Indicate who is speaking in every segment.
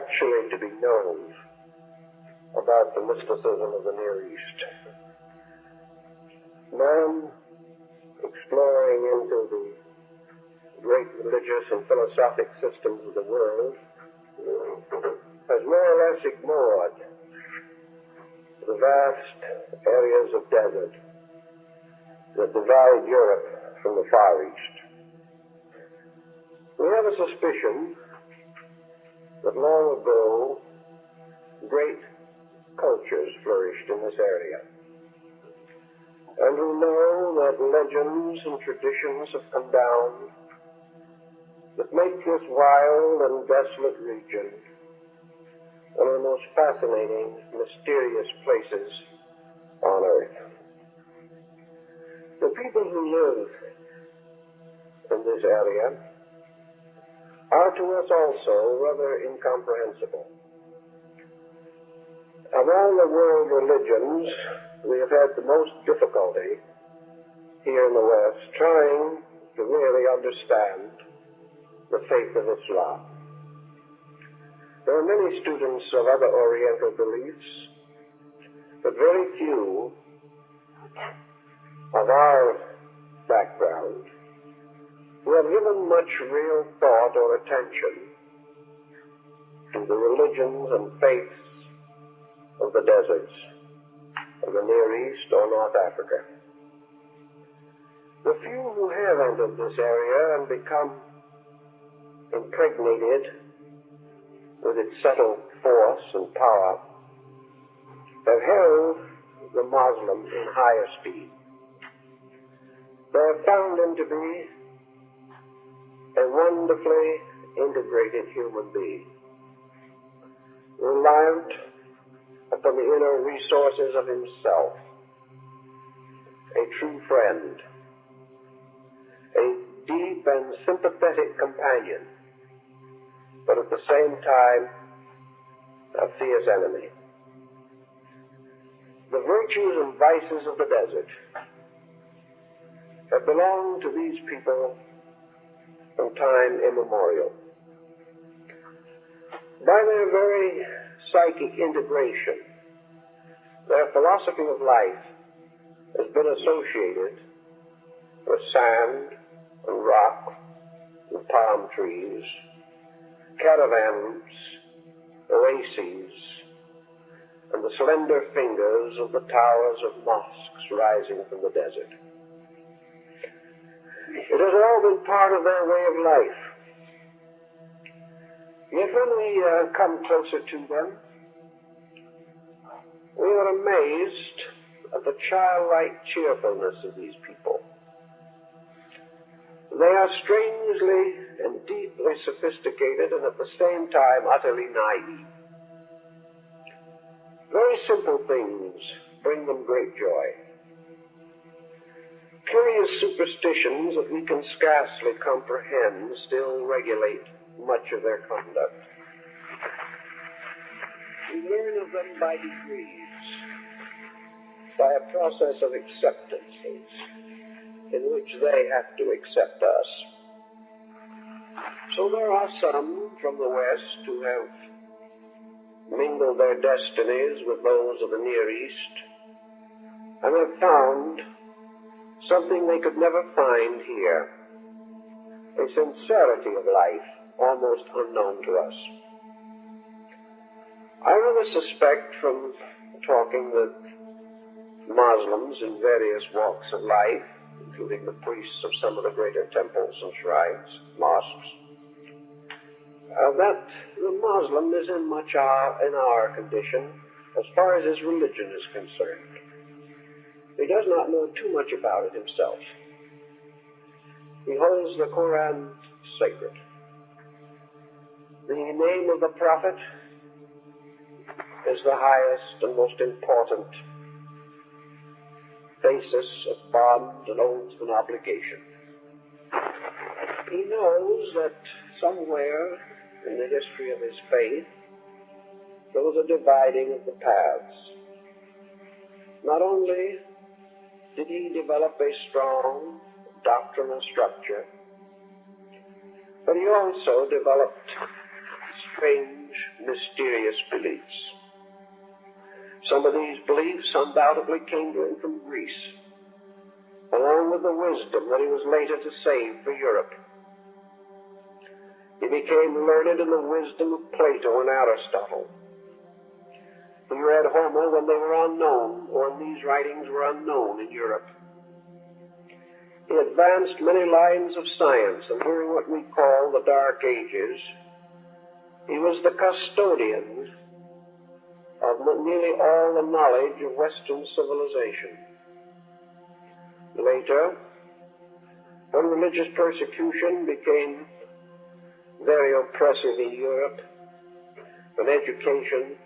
Speaker 1: actually to be known about the mysticism of the Near East. Man, exploring into the great religious and philosophic systems of the world, has more or less ignored the vast areas of desert that divide Europe from the Far East. We have a suspicion that long ago great cultures flourished in this area. And we know that legends and traditions have come down that make this wild and desolate region one of the most fascinating, mysterious places on earth. The people who live in this area are to us also rather incomprehensible. Of all the world religions, we have had the most difficulty here in the West trying to really understand the faith of Islam. There are many students of other Oriental beliefs, but very few of our background who have given much real thought or attention to the religions and faiths of the deserts of the Near East or North Africa. The few who have entered this area and become impregnated with its subtle force and power have held the Muslim in high esteem. They have found him to be a wonderfully integrated human being, reliant upon the inner resources of himself, a true friend, a deep and sympathetic companion, but at the same time a fierce enemy. The virtues and vices of the desert have belonged to these people from time immemorial. By their very psychic integration, their philosophy of life has been associated with sand and rock and palm trees, caravans, oases, and the slender fingers of the towers of mosques rising from the desert. It has all been part of their way of life. Yet when we come closer to them, we are amazed at the childlike cheerfulness of these people. They are strangely and deeply sophisticated and at the same time utterly naive. Very simple things bring them great joy. Curious superstitions that we can scarcely comprehend still regulate much of their conduct. We learn of them by degrees, by a process of acceptances in which they have to accept us. So there are some from the West who have mingled their destinies with those of the Near East and have found something they could never find here, a sincerity of life almost unknown to us. I rather suspect from talking with Muslims in various walks of life, including the priests of some of the greater temples and shrines, mosques, that the Muslim is in much in our condition as far as his religion is concerned. He does not know too much about it himself. He holds the Quran sacred. The name of the Prophet is the highest and most important basis of bond and oath and obligation. He knows that somewhere in the history of his faith there was a dividing of the paths. Not only did he develop a strong doctrinal structure, but he also developed strange mysterious beliefs. Some of these beliefs undoubtedly came to him from Greece, along with the wisdom that he was later to save for Europe. He became learned in the wisdom of Plato and Aristotle. He read Homer when they were unknown, or when these writings were unknown in Europe. He advanced many lines of science, and during what we call the Dark Ages, he was the custodian of nearly all the knowledge of Western civilization. Later, when religious persecution became very oppressive in Europe, when education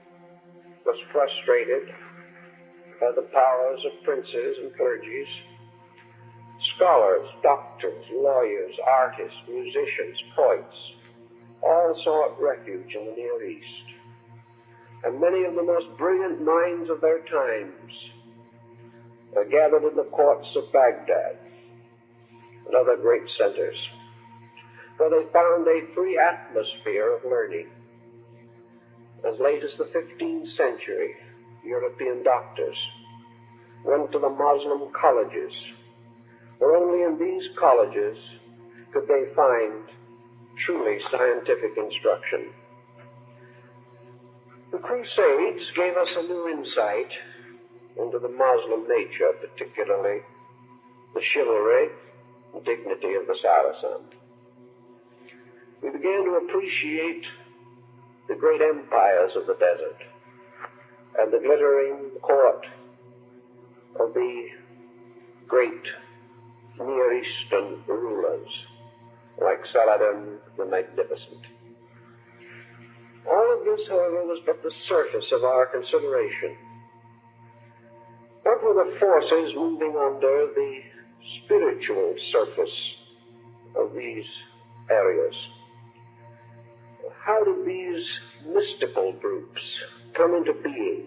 Speaker 1: was frustrated by the powers of princes and clergies, scholars, doctors, lawyers, artists, musicians, poets, all sought refuge in the Near East. And many of the most brilliant minds of their times are gathered in the courts of Baghdad and other great centers, where they found a free atmosphere of learning. As late as the 15th century, European doctors went to the Muslim colleges, where only in these colleges could they find truly scientific instruction. The Crusades gave us a new insight into the Muslim nature, particularly the chivalry and dignity of the Saracen. We began to appreciate the great empires of the desert and the glittering court of the great Near Eastern rulers like Saladin the Magnificent. All of this, however, was but the surface of our consideration. What were the forces moving under the spiritual surface of these areas? How did these mystical groups come into being?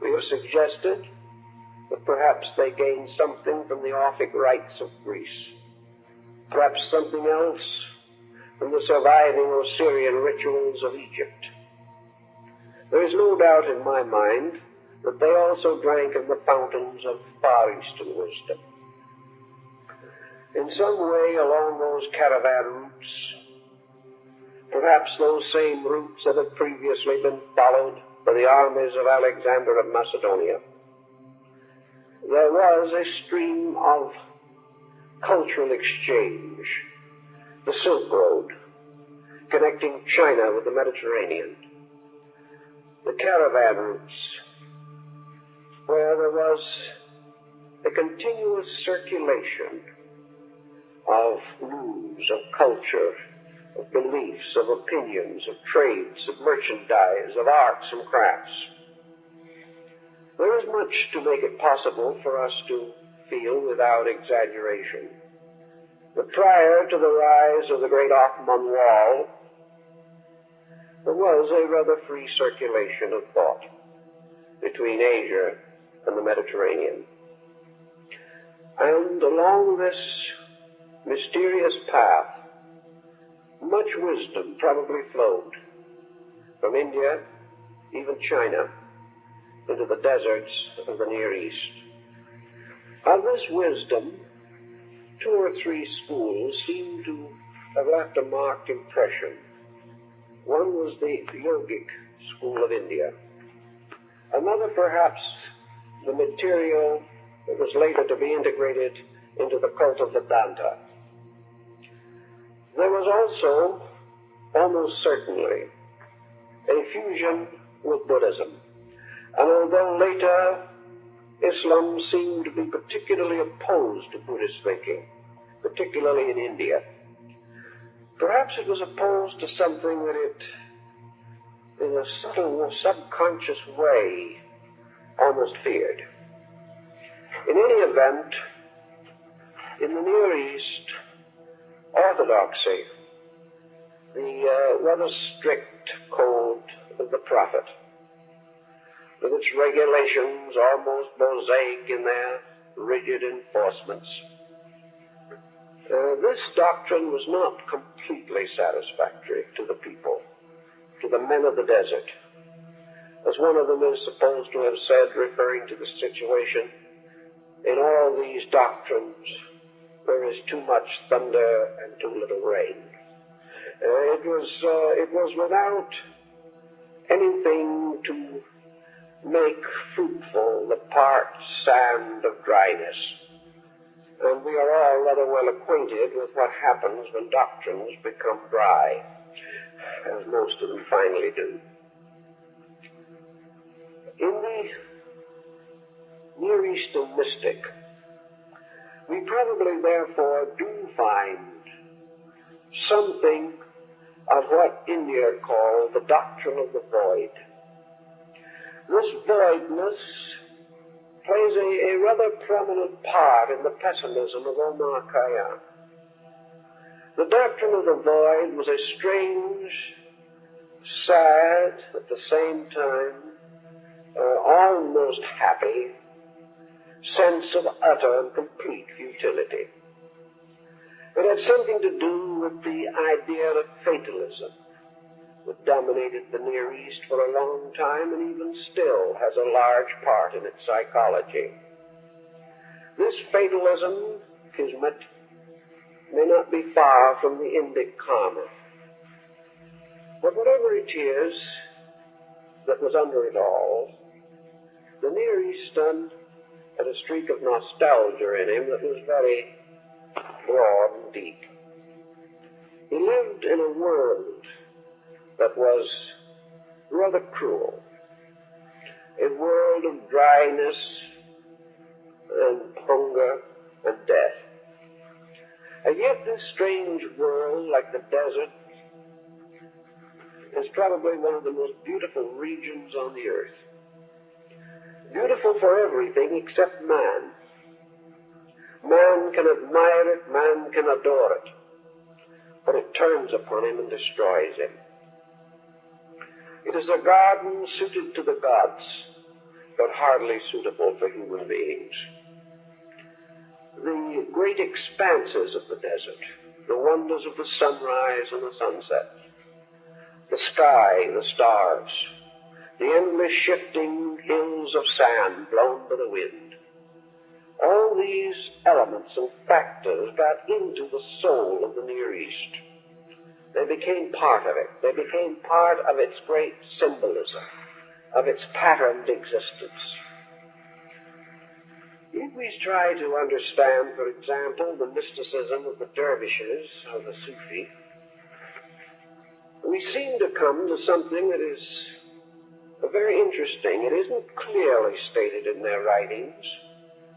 Speaker 1: We have suggested that perhaps they gained something from the Orphic rites of Greece, perhaps something else from the surviving Osirian rituals of Egypt. There is no doubt in my mind that they also drank in the fountains of Far Eastern wisdom. In some way along those caravan routes, perhaps those same routes that had previously been followed by the armies of Alexander of Macedonia, there was a stream of cultural exchange, the Silk Road, connecting China with the Mediterranean, the caravan routes, where there was a continuous circulation of news, of culture, of beliefs, of opinions, of trades, of merchandise, of arts and crafts. There is much to make it possible for us to feel without exaggeration that prior to the rise of the great Ottoman wall, there was a rather free circulation of thought between Asia and the Mediterranean. And along this mysterious path, much wisdom probably flowed from India, even China, into the deserts of the Near East. Of this wisdom, 2 or 3 schools seem to have left a marked impression. One was the yogic school of India. Another, perhaps, the material that was later to be integrated into the cult of Vedanta. There was also, almost certainly, a fusion with Buddhism. And although later Islam seemed to be particularly opposed to Buddhist thinking, particularly in India, perhaps it was opposed to something that it, in a subtle, subconscious way, almost feared. In any event, in the Near East, orthodoxy, the rather strict code of the Prophet, with its regulations almost mosaic in their rigid enforcements, this doctrine was not completely satisfactory to the people, to to the men of the desert. As one of them is supposed to have said, referring to the situation, in all these doctrines there is too much thunder and too little rain. It was without anything to make fruitful the parched sand of dryness. And we are all rather well acquainted with what happens when doctrines become dry, as most of them finally do. In the Near Eastern mystic, we probably therefore do find something of what India called the doctrine of the void. This voidness plays a rather prominent part in the pessimism of Omar Khayyam. The doctrine of the void was a strange, sad, at the same time, almost happy sense of utter and complete futility. It had something to do with the idea of fatalism that dominated the Near East for a long time and even still has a large part in its psychology. This fatalism, Kismet, may not be far from the Indic karma. But whatever it is that was under it all, the Near Eastern had a streak of nostalgia in him that was very broad and deep. He lived in a world that was rather cruel, a world of dryness and hunger and death. And yet this strange world, like the desert, is probably one of the most beautiful regions on the earth. Beautiful for everything except man. Man can admire it, man can adore it, but it turns upon him and destroys him. It is a garden suited to the gods, but hardly suitable for human beings. The great expanses of the desert, the wonders of the sunrise and the sunset, the sky, the stars, the endless shifting hills of sand blown by the wind, all these elements and factors got into the soul of the Near East. They became part of it. They became part of its great symbolism, of its patterned existence. If we try to understand, for example, the mysticism of the dervishes, or the Sufi, we seem to come to something that is very interesting. It isn't clearly stated in their writings.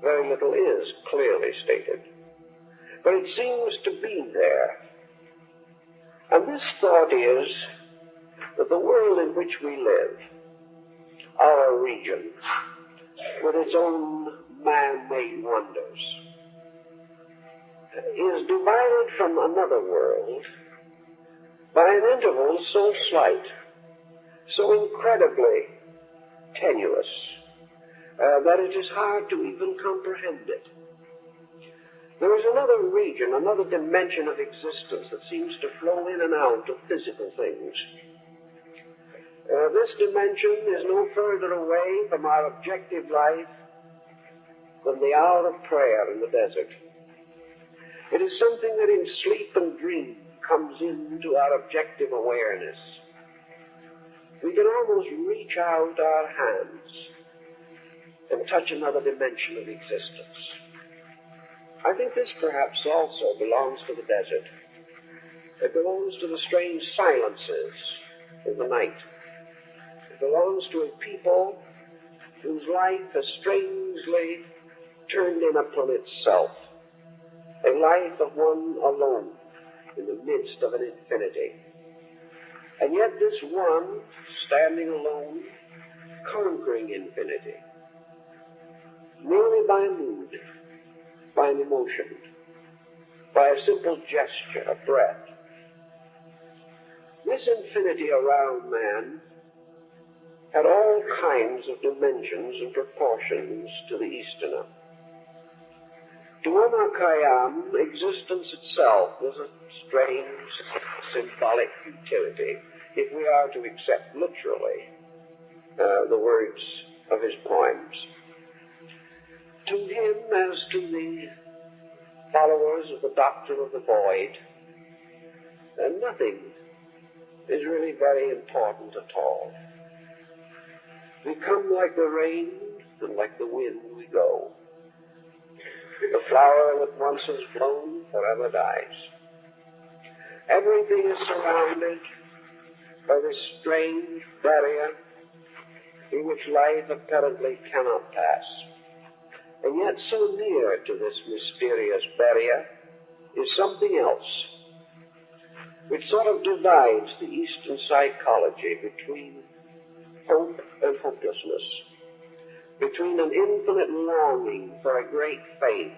Speaker 1: Very little is clearly stated. But it seems to be there. And this thought is that the world in which we live, our region, with its own man-made wonders, is divided from another world by an interval so slight, so incredibly tenuous, that it is hard to even comprehend it. There is another region, another dimension of existence that seems to flow in and out of physical things. This dimension is no further away from our objective life than the hour of prayer in the desert. It is something that in sleep and dream comes into our objective awareness. We can almost reach out our hands and touch another dimension of existence. I think this perhaps also belongs to the desert. It belongs to the strange silences of the night. It belongs to a people whose life has strangely turned in upon itself, a life of one alone in the midst of an infinity. And yet this one, standing alone, conquering infinity, merely by a mood, by an emotion, by a simple gesture, a breath. This infinity around man had all kinds of dimensions and proportions to the Easterner. To Omar Khayyam, existence itself was a strange, symbolic futility. if we are to accept literally the words of his poems. To him, as to the followers of the doctrine of the void, nothing is really very important at all. We come like the rain, and like the wind we go. The flower that once has blown forever dies. Everything is surrounded by this strange barrier through which life apparently cannot pass. And yet so near to this mysterious barrier is something else, which sort of divides the Eastern psychology between hope and hopelessness, between an infinite longing for a great faith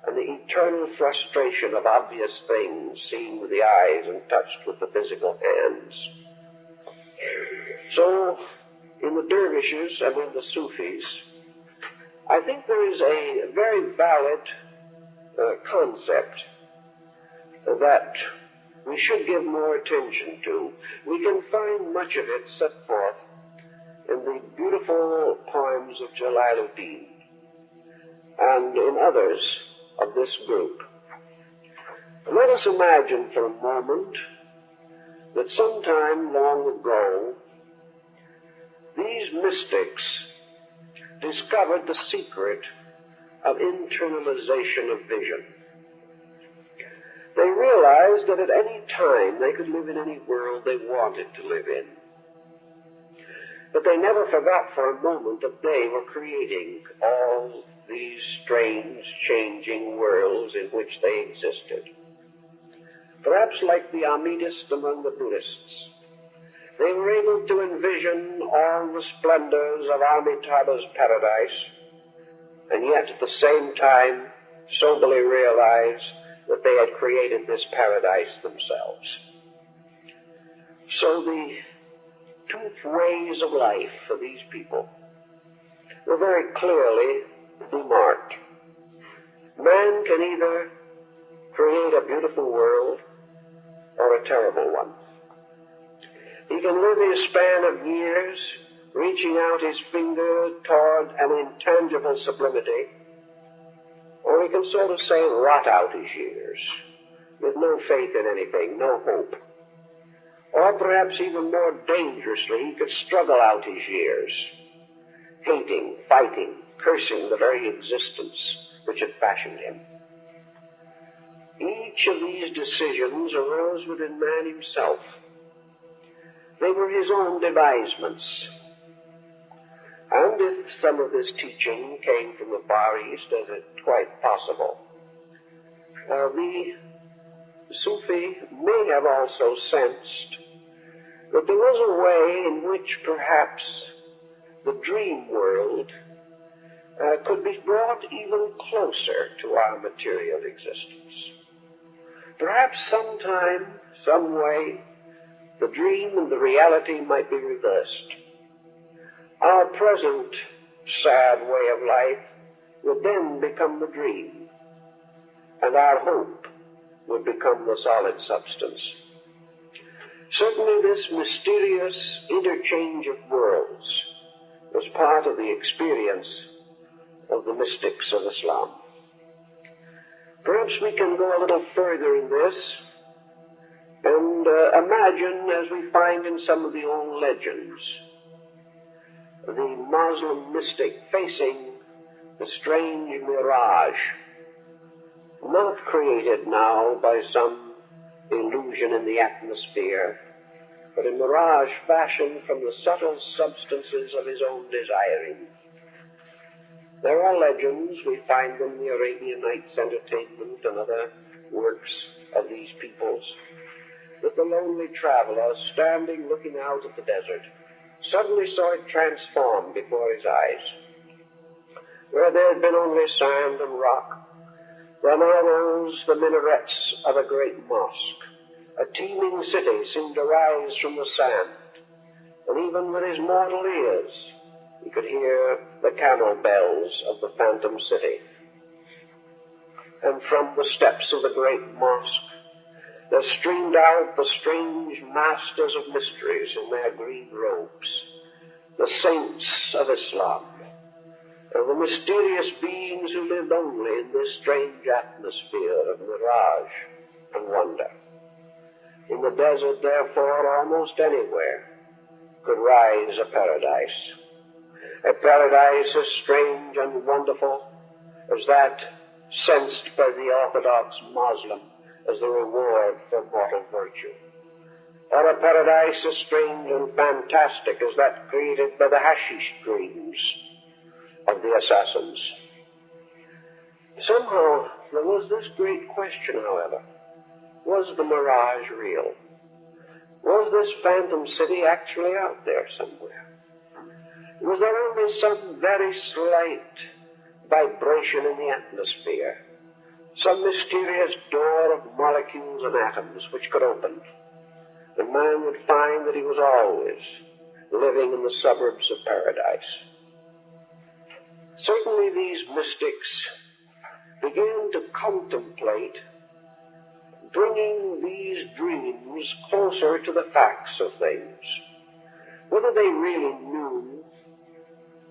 Speaker 1: and the eternal frustration of obvious things seen with the eyes and touched with the physical hands. So, in the dervishes and in the Sufis, I think there is a very valid concept that we should give more attention to. We can find much of it set forth in the beautiful poems of Jalaluddin and in others of this group. Let us imagine for a moment that sometime long ago these mystics discovered the secret of internalization of vision. They realized that at any time they could live in any world they wanted to live in. But they never forgot for a moment that they were creating all these strange, changing worlds in which they existed. Perhaps like the Amitists among the Buddhists, they were able to envision all the splendors of Amitabha's paradise, and yet at the same time soberly realize that they had created this paradise themselves. So the two ways of life for these people were very clearly demarked. Man can either create a beautiful world or a terrible one. He can live his span of years reaching out his finger toward an intangible sublimity, or he can sort of say rot out his years with no faith in anything, no hope. Or perhaps even more dangerously, he could struggle out his years, hating, fighting, cursing the very existence which had fashioned him. Each of these decisions arose within man himself. They were his own devisements. And if some of this teaching came from the Far East, as it's quite possible, the Sufi may have also sensed that there was a way in which perhaps the dream world could be brought even closer to our material existence. Perhaps sometime, some way, the dream and the reality might be reversed. Our present sad way of life would then become the dream, and our hope would become the solid substance. Certainly this mysterious interchange of worlds was part of the experience of the mystics of Islam. Perhaps we can go a little further in this and imagine, as we find in some of the old legends, the Muslim mystic facing the strange mirage, not created now by some illusion in the atmosphere, but a mirage fashioned from the subtle substances of his own desiring. There are legends, we find them in the Arabian Nights Entertainment and other works of these peoples, that the lonely traveler, standing looking out at the desert, suddenly saw it transform before his eyes. Where there had been only sand and rock, there now rose the minarets of a great mosque. A teeming city seemed to rise from the sand, and even with his mortal ears he could hear the camel bells of the phantom city. And from the steps of the great mosque There streamed out the strange masters of mysteries in their green robes, the saints of Islam, and the mysterious beings who lived only in this strange atmosphere of mirage and wonder. In the desert, therefore, almost anywhere could rise a paradise as strange and wonderful as that sensed by the Orthodox Muslim as the reward for mortal virtue, or a paradise as strange and fantastic as that created by the hashish dreams of the assassins. Somehow there was this great question, however: was the mirage real? Was this phantom city actually out there somewhere? Was there only some very slight vibration in the atmosphere, some mysterious door of molecules and atoms which could open, and man would find that he was always living in the suburbs of paradise? Certainly these mystics began to contemplate bringing these dreams closer to the facts of things. Whether they really knew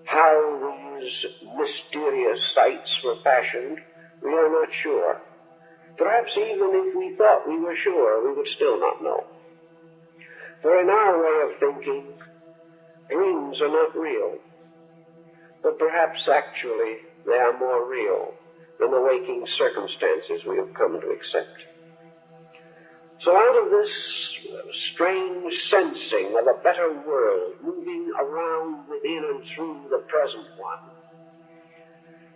Speaker 1: how these mysterious sights were fashioned, we are not sure. Perhaps even if we thought we were sure, we would still not know. For in our way of thinking, dreams are not real, but perhaps actually they are more real than the waking circumstances we have come to accept. So out of this strange sensing of a better world moving around within and through the present one,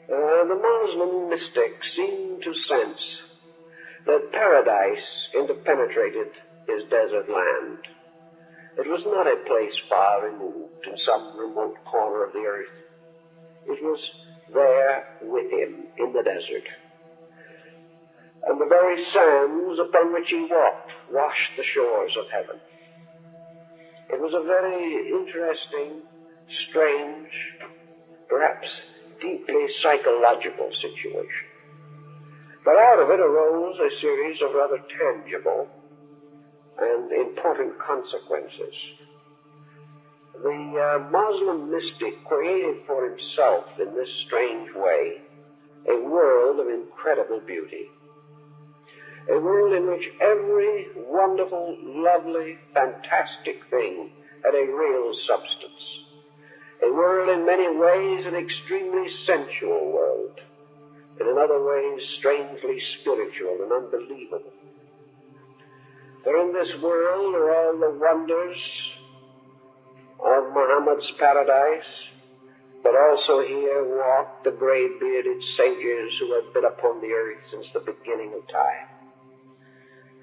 Speaker 1: the Muslim mystics seemed to sense that paradise interpenetrated his desert land. It was not a place far removed in some remote corner of the earth. It was there with him in the desert. And the very sands upon which he walked washed the shores of heaven. It was a very interesting, strange, perhaps deeply psychological situation. But out of it arose a series of rather tangible and important consequences. The Muslim mystic created for himself in this strange way a world of incredible beauty. A world in which every wonderful, lovely, fantastic thing had a real substance. A world in many ways an extremely sensual world, and in other ways strangely spiritual and unbelievable. For in this world are all the wonders of Muhammad's paradise, but also here walk the gray-bearded sages who have been upon the earth since the beginning of time.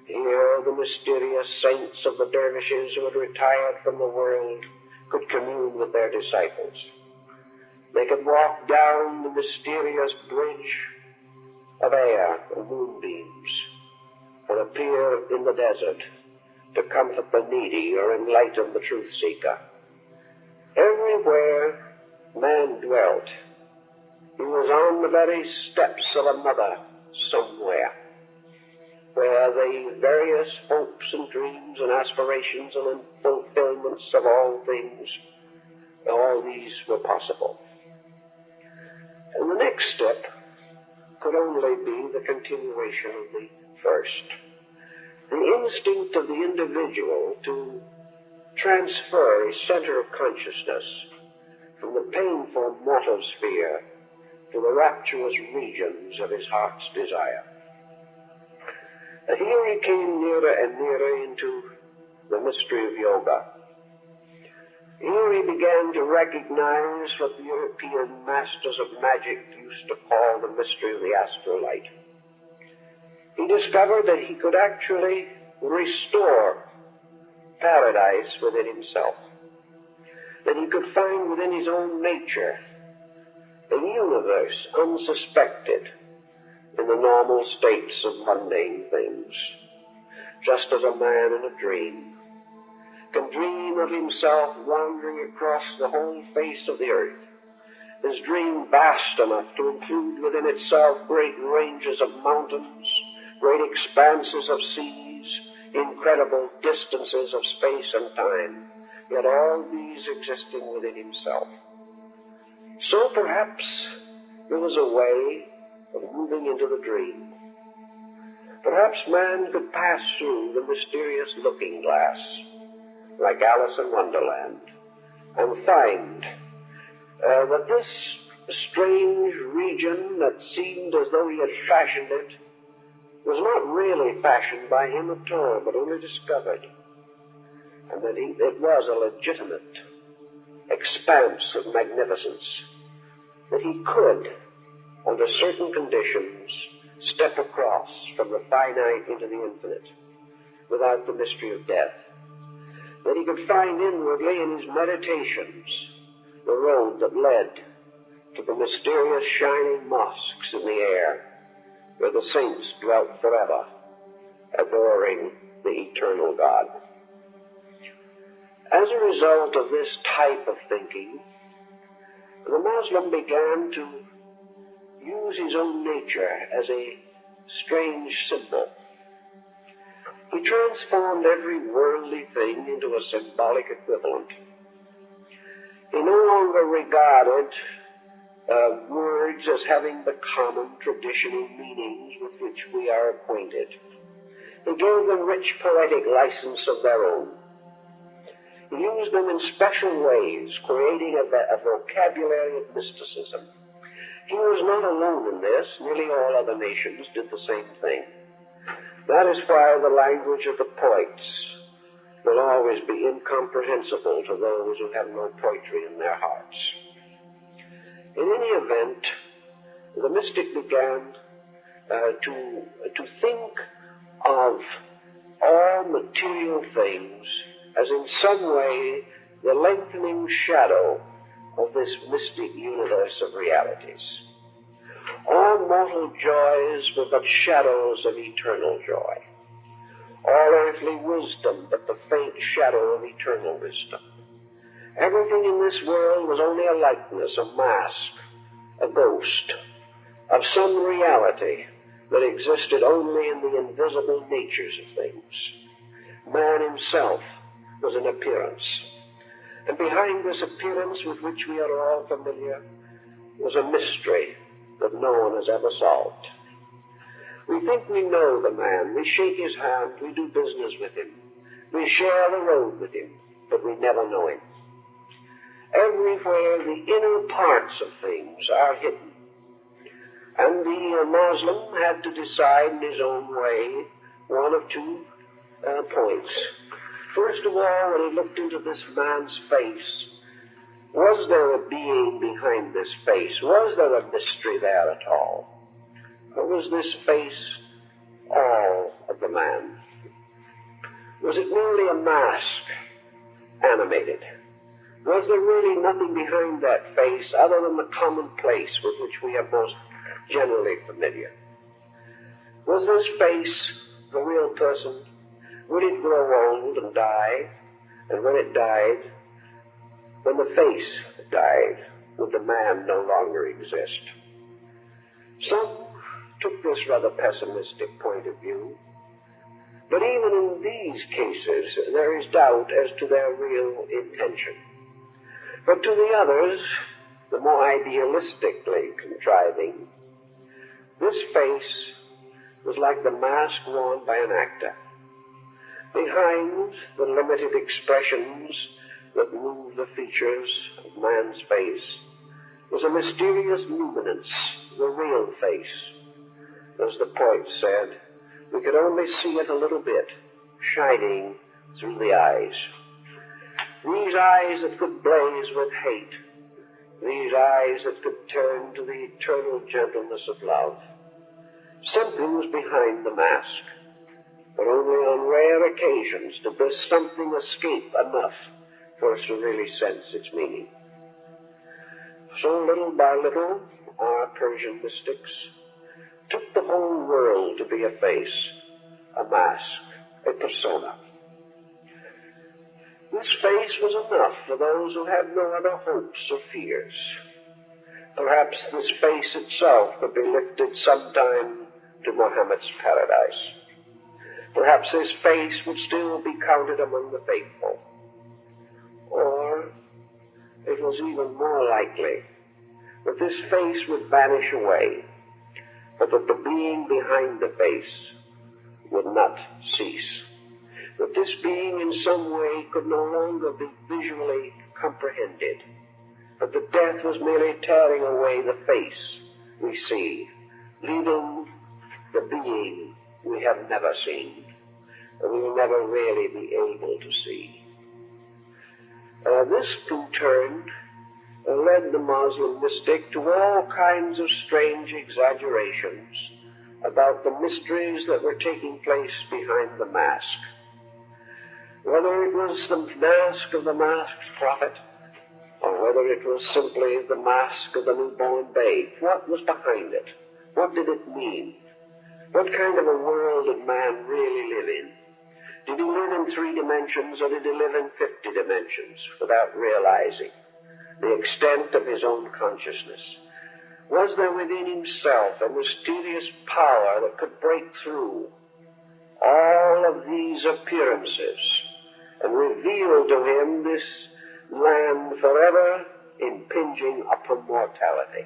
Speaker 1: Here the mysterious saints of the dervishes who had retired from the world could commune with their disciples. They could walk down the mysterious bridge of air and moonbeams, or appear in the desert to comfort the needy or enlighten the truth seeker. Everywhere man dwelt, he was on the very steps of a mother somewhere, where the various hopes and dreams and aspirations and fulfillments of all things, all these were possible. And the next step could only be the continuation of the first. The instinct of the individual to transfer his center of consciousness from the painful mortal sphere to the rapturous regions of his heart's desire. Here he came nearer and nearer into the mystery of yoga. Here he began to recognize what the European masters of magic used to call the mystery of the astral light. He discovered that he could actually restore paradise within himself, that he could find within his own nature a universe unsuspected in the normal states of mundane things, just as a man in a dream can dream of himself wandering across the whole face of the earth, his dream vast enough to include within itself great ranges of mountains, great expanses of seas, incredible distances of space and time, yet all these existing within himself. So perhaps there was a way of moving into the dream. Perhaps man could pass through the mysterious looking glass, like Alice in Wonderland, and find that this strange region that seemed as though he had fashioned it was not really fashioned by him at all, but only discovered, and that it was a legitimate expanse of magnificence, that he could, under certain conditions, step across from the finite into the infinite without the mystery of death, that he could find inwardly in his meditations the road that led to the mysterious shining mosques in the air where the saints dwelt forever, adoring the eternal God. As a result of this type of thinking, the Muslim began to use his own nature as a strange symbol. He transformed every worldly thing into a symbolic equivalent. He no longer regarded words as having the common traditional meanings with which we are acquainted. He gave them rich poetic license of their own. He used them in special ways, creating a vocabulary of mysticism. He was not alone in this. Nearly all other nations did the same thing. That is why the language of the poets will always be incomprehensible to those who have no poetry in their hearts. In any event, the mystic began to think of all material things as in some way the lengthening shadow of this mystic universe of realities. All mortal joys were but shadows of eternal joy. All earthly wisdom but the faint shadow of eternal wisdom. Everything in this world was only a likeness, a mask, a ghost of some reality that existed only in the invisible natures of things. Man himself was an appearance. And behind this appearance with which we are all familiar was a mystery that no one has ever solved. We think we know the man. We shake his hand. We do business with him. We share the road with him, but we never know him. Everywhere the inner parts of things are hidden. And the Muslim had to decide in his own way one of two points. First of all, when he looked into this man's face, was there a being behind this face? Was there a mystery there at all? Or was this face all of the man? Was it merely a mask, animated? Was there really nothing behind that face other than the commonplace with which we are most generally familiar? Was this face the real person? Would it grow old and die? And when it died, when the face died, would the man no longer exist? Some took this rather pessimistic point of view. But even in these cases, there is doubt as to their real intention. But to the others, the more idealistically contriving, this face was like the mask worn by an actor. Behind the limited expressions that move the features of man's face was a mysterious luminance, the real face. As the poet said, we could only see it a little bit, shining through the eyes. These eyes that could blaze with hate, these eyes that could turn to the eternal gentleness of love. Something was behind the mask, but only on rare occasions did this something escape enough for us to really sense its meaning. So little by little, our Persian mystics took the whole world to be a face, a mask, a persona. This face was enough for those who had no other hopes or fears. Perhaps this face itself could be lifted sometime to Muhammad's paradise. Perhaps this face would still be counted among the faithful. Or it was even more likely that this face would vanish away, but that the being behind the face would not cease. That this being in some way could no longer be visually comprehended, but that death was merely tearing away the face we see, leaving the being we have never seen, and we will never really be able to see. This, in turn, led the Muslim mystic to all kinds of strange exaggerations about the mysteries that were taking place behind the mask. Whether it was the mask of the masked prophet, or whether it was simply the mask of the newborn babe, what was behind it? What did it mean? What kind of a world did man really live in? Did he live in 3 dimensions, or did he live in 50 dimensions without realizing the extent of his own consciousness? Was there within himself a mysterious power that could break through all of these appearances and reveal to him this land forever impinging upon mortality?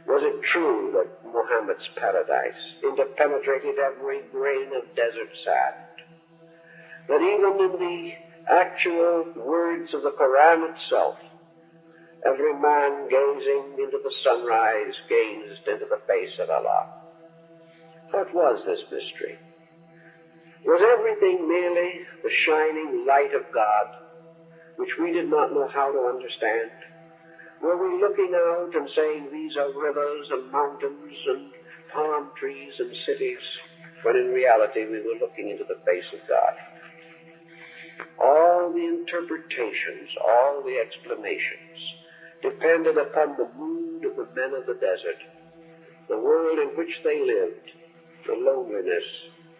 Speaker 1: Was it true that Muhammad's paradise interpenetrated every grain of desert sand? That even in the actual words of the Quran itself, every man gazing into the sunrise gazed into the face of Allah? What was this mystery? Was everything merely the shining light of God, which we did not know how to understand? Were we looking out and saying, these are rivers and mountains and palm trees and cities, when in reality we were looking into the face of God? All the interpretations, all the explanations depended upon the mood of the men of the desert, the world in which they lived, the loneliness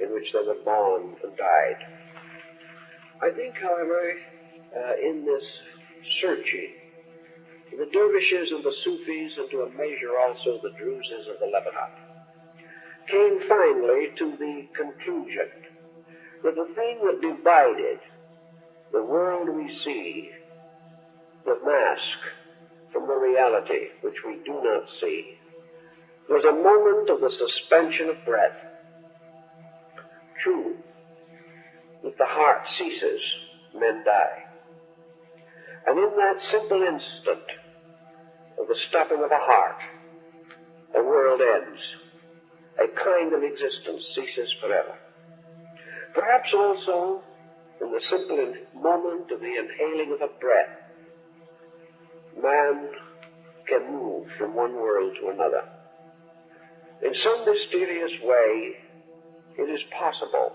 Speaker 1: in which they were born and died. I think, however, in this searching, the dervishes and the Sufis, and to a measure also the Druzes of the Lebanon, came finally to the conclusion that the thing that divided the world we see, the mask, from the reality which we do not see, was a moment of the suspension of breath. True, if the heart ceases, men die. And in that simple instant of the stopping of a heart, a world ends. A kind of existence ceases forever. Perhaps also, in the simple moment of the inhaling of a breath, man can move from one world to another. In some mysterious way, it is possible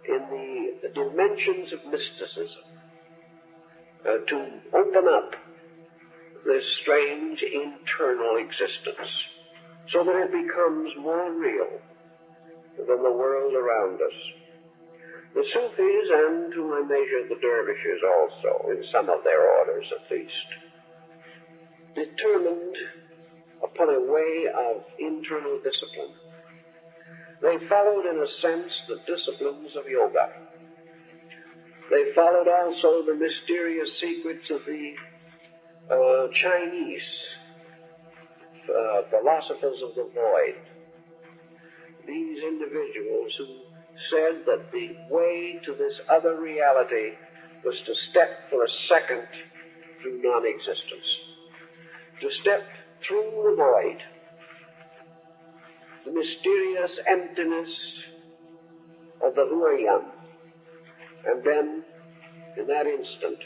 Speaker 1: in the dimensions of mysticism to open up this strange internal existence so that it becomes more real than the world around us. The Sufis, and to a measure the dervishes also, in some of their orders at least, determined upon a way of internal discipline. They followed, in a sense, the disciplines of yoga. They followed also the mysterious secrets of the Chinese philosophers of the void. These individuals who said that the way to this other reality was to step for a second through non-existence, to step through the void, the mysterious emptiness of the Huayang, and then, in that instant,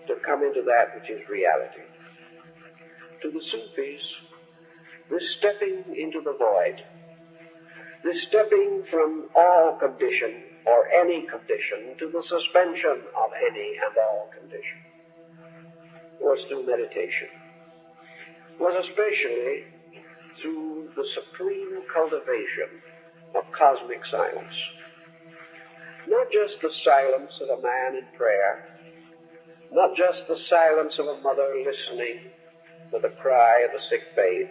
Speaker 1: to come into that which is reality. To the Sufis, this stepping into the void, this stepping from all condition or any condition to the suspension of any and all condition, was through meditation, was especially through the supreme cultivation of cosmic silence. Not just the silence of a man in prayer, not just the silence of a mother listening for the cry of a sick babe,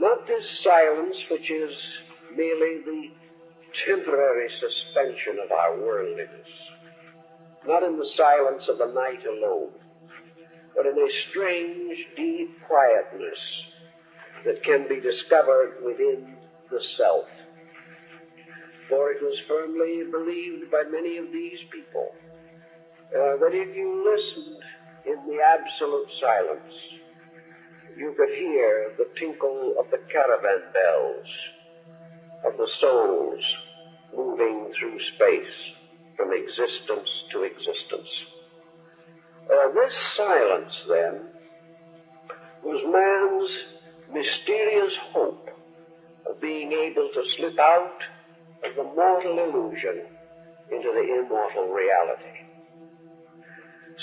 Speaker 1: not this silence which is merely the temporary suspension of our worldliness, not in the silence of the night alone, but in a strange, deep quietness that can be discovered within the self. For it was firmly believed by many of these people that if you listened in the absolute silence, you could hear the tinkle of the caravan bells of the souls moving through space from existence to existence. This silence, then, was man's mysterious hope of being able to slip out of the mortal illusion into the immortal reality.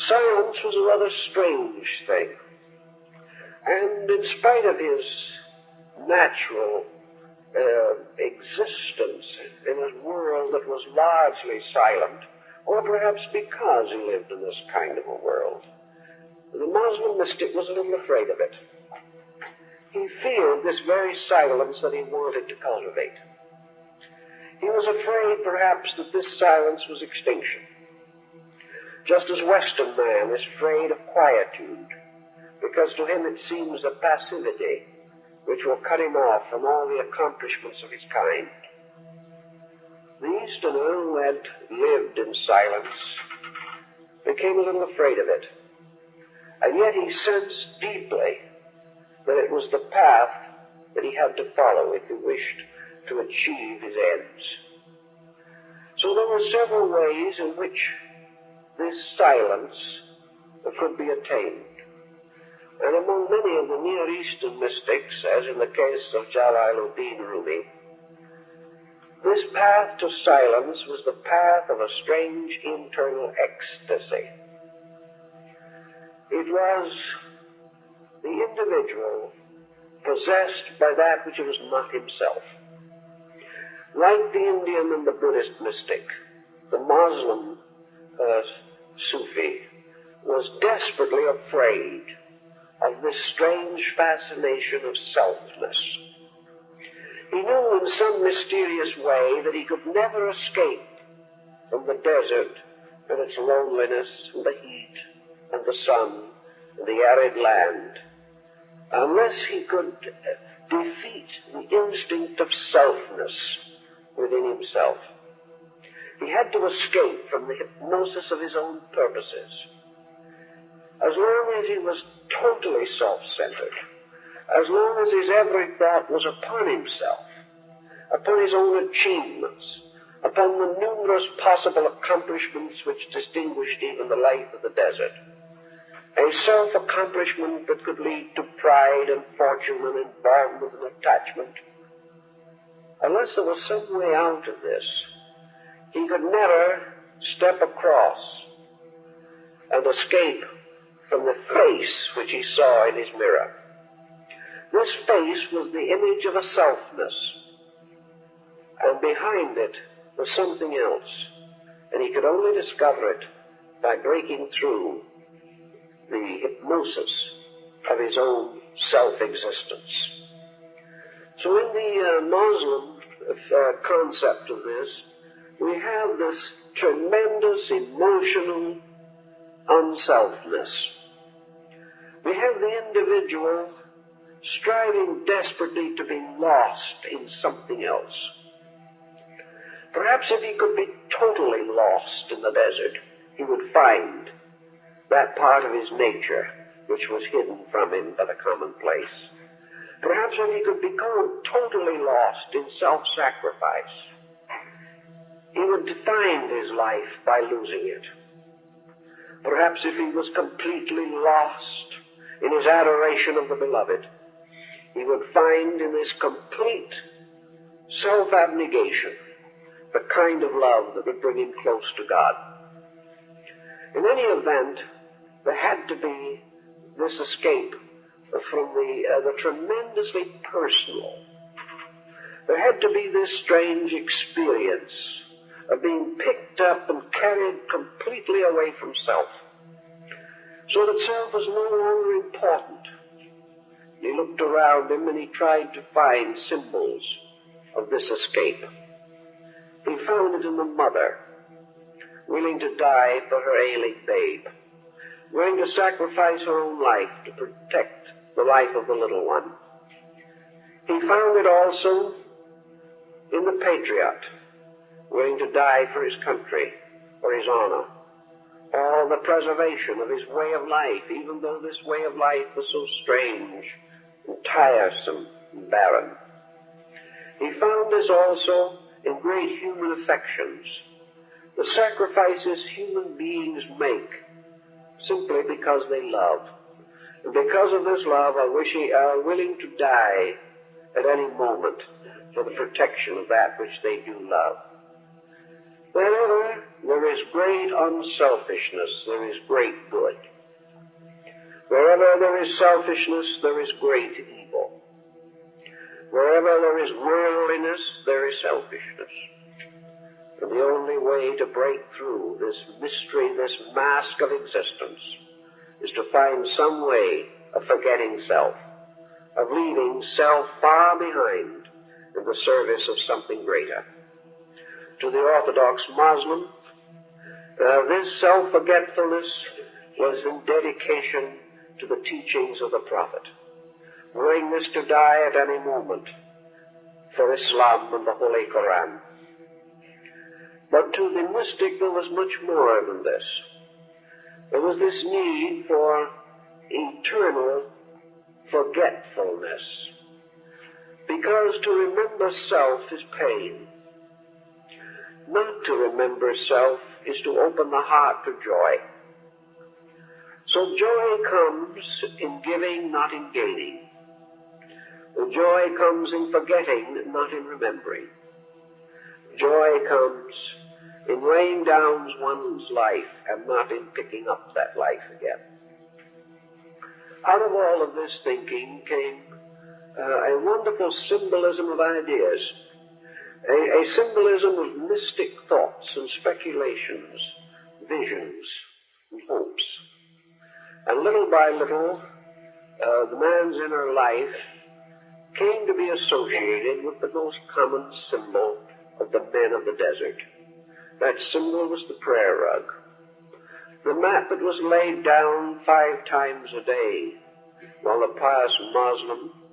Speaker 1: Silence was a rather strange thing, and in spite of his natural existence in a world that was largely silent, or perhaps because he lived in this kind of a world, the Muslim mystic was a little afraid of it. He feared this very silence that he wanted to cultivate. He was afraid, perhaps, that this silence was extinction, just as Western man is afraid of quietude, because to him it seems a passivity which will cut him off from all the accomplishments of his kind. The Easterner, who had lived in silence, became a little afraid of it, and yet he sensed deeply that it was the path that he had to follow if he wished to achieve his ends. So there were several ways in which this silence could be attained. And among many of the Near Eastern mystics, as in the case of Jalaluddin Rumi, this path to silence was the path of a strange internal ecstasy. It was the individual possessed by that which was not himself. Like the Indian and the Buddhist mystic, the Muslim Sufi was desperately afraid of this strange fascination of selfness. He knew in some mysterious way that he could never escape from the desert and its loneliness and the heat and the sun and the arid land unless he could defeat the instinct of selfness within himself. He had to escape from the hypnosis of his own purposes. As long as he was totally self-centered, as long as his every thought was upon himself, upon his own achievements, upon the numerous possible accomplishments which distinguished even the life of the desert, a self-accomplishment that could lead to pride and fortune and involvement and attachment, unless there was some way out of this, he could never step across and escape from the face which he saw in his mirror. This face was the image of a selfness, and behind it was something else, and he could only discover it by breaking through the hypnosis of his own self-existence. So in the Muslim concept of this, we have this tremendous emotional unselfness. We have the individual striving desperately to be lost in something else. Perhaps if he could be totally lost in the desert, he would find that part of his nature which was hidden from him by the commonplace. Perhaps if he could become totally lost in self-sacrifice, he would find his life by losing it. Perhaps if he was completely lost in his adoration of the beloved, he would find in this complete self-abnegation the kind of love that would bring him close to God. In any event, there had to be this escape from the tremendously personal. There had to be this strange experience of being picked up and carried completely away from self, so that self was no longer important. He looked around him and he tried to find symbols of this escape. He found it in the mother, willing to die for her ailing babe, willing to sacrifice her own life to protect the life of the little one. He found it also in the patriot, willing to die for his country, for his honor, or the preservation of his way of life, even though this way of life was so strange and tiresome and barren. He found this also in great human affections, the sacrifices human beings make simply because they love. And because of this love are willing to die at any moment for the protection of that which they do love. Wherever there is great unselfishness, there is great good. Wherever there is selfishness, there is great evil. Wherever there is worldliness, there is selfishness. And the only way to break through this mystery, this mask of existence, is to find some way of forgetting self, of leaving self far behind in the service of something greater. To the Orthodox Muslim, this self-forgetfulness was in dedication to the teachings of the Prophet, willingness to die at any moment for Islam and the Holy Quran. But to the mystic there was much more than this. There was this need for eternal forgetfulness, because to remember self is pain. Not to remember self is to open the heart to joy. So joy comes in giving, not in gaining. The joy comes in forgetting, not in remembering. Joy comes in laying down one's life and not in picking up that life again. Out of all of this thinking came a wonderful symbolism of ideas, a symbolism of mystic thoughts and speculations, visions and hopes. And little by little, the man's inner life came to be associated with the most common symbol of the men of the desert. That symbol was the prayer rug, the mat that was laid down 5 times a day while the pious Muslim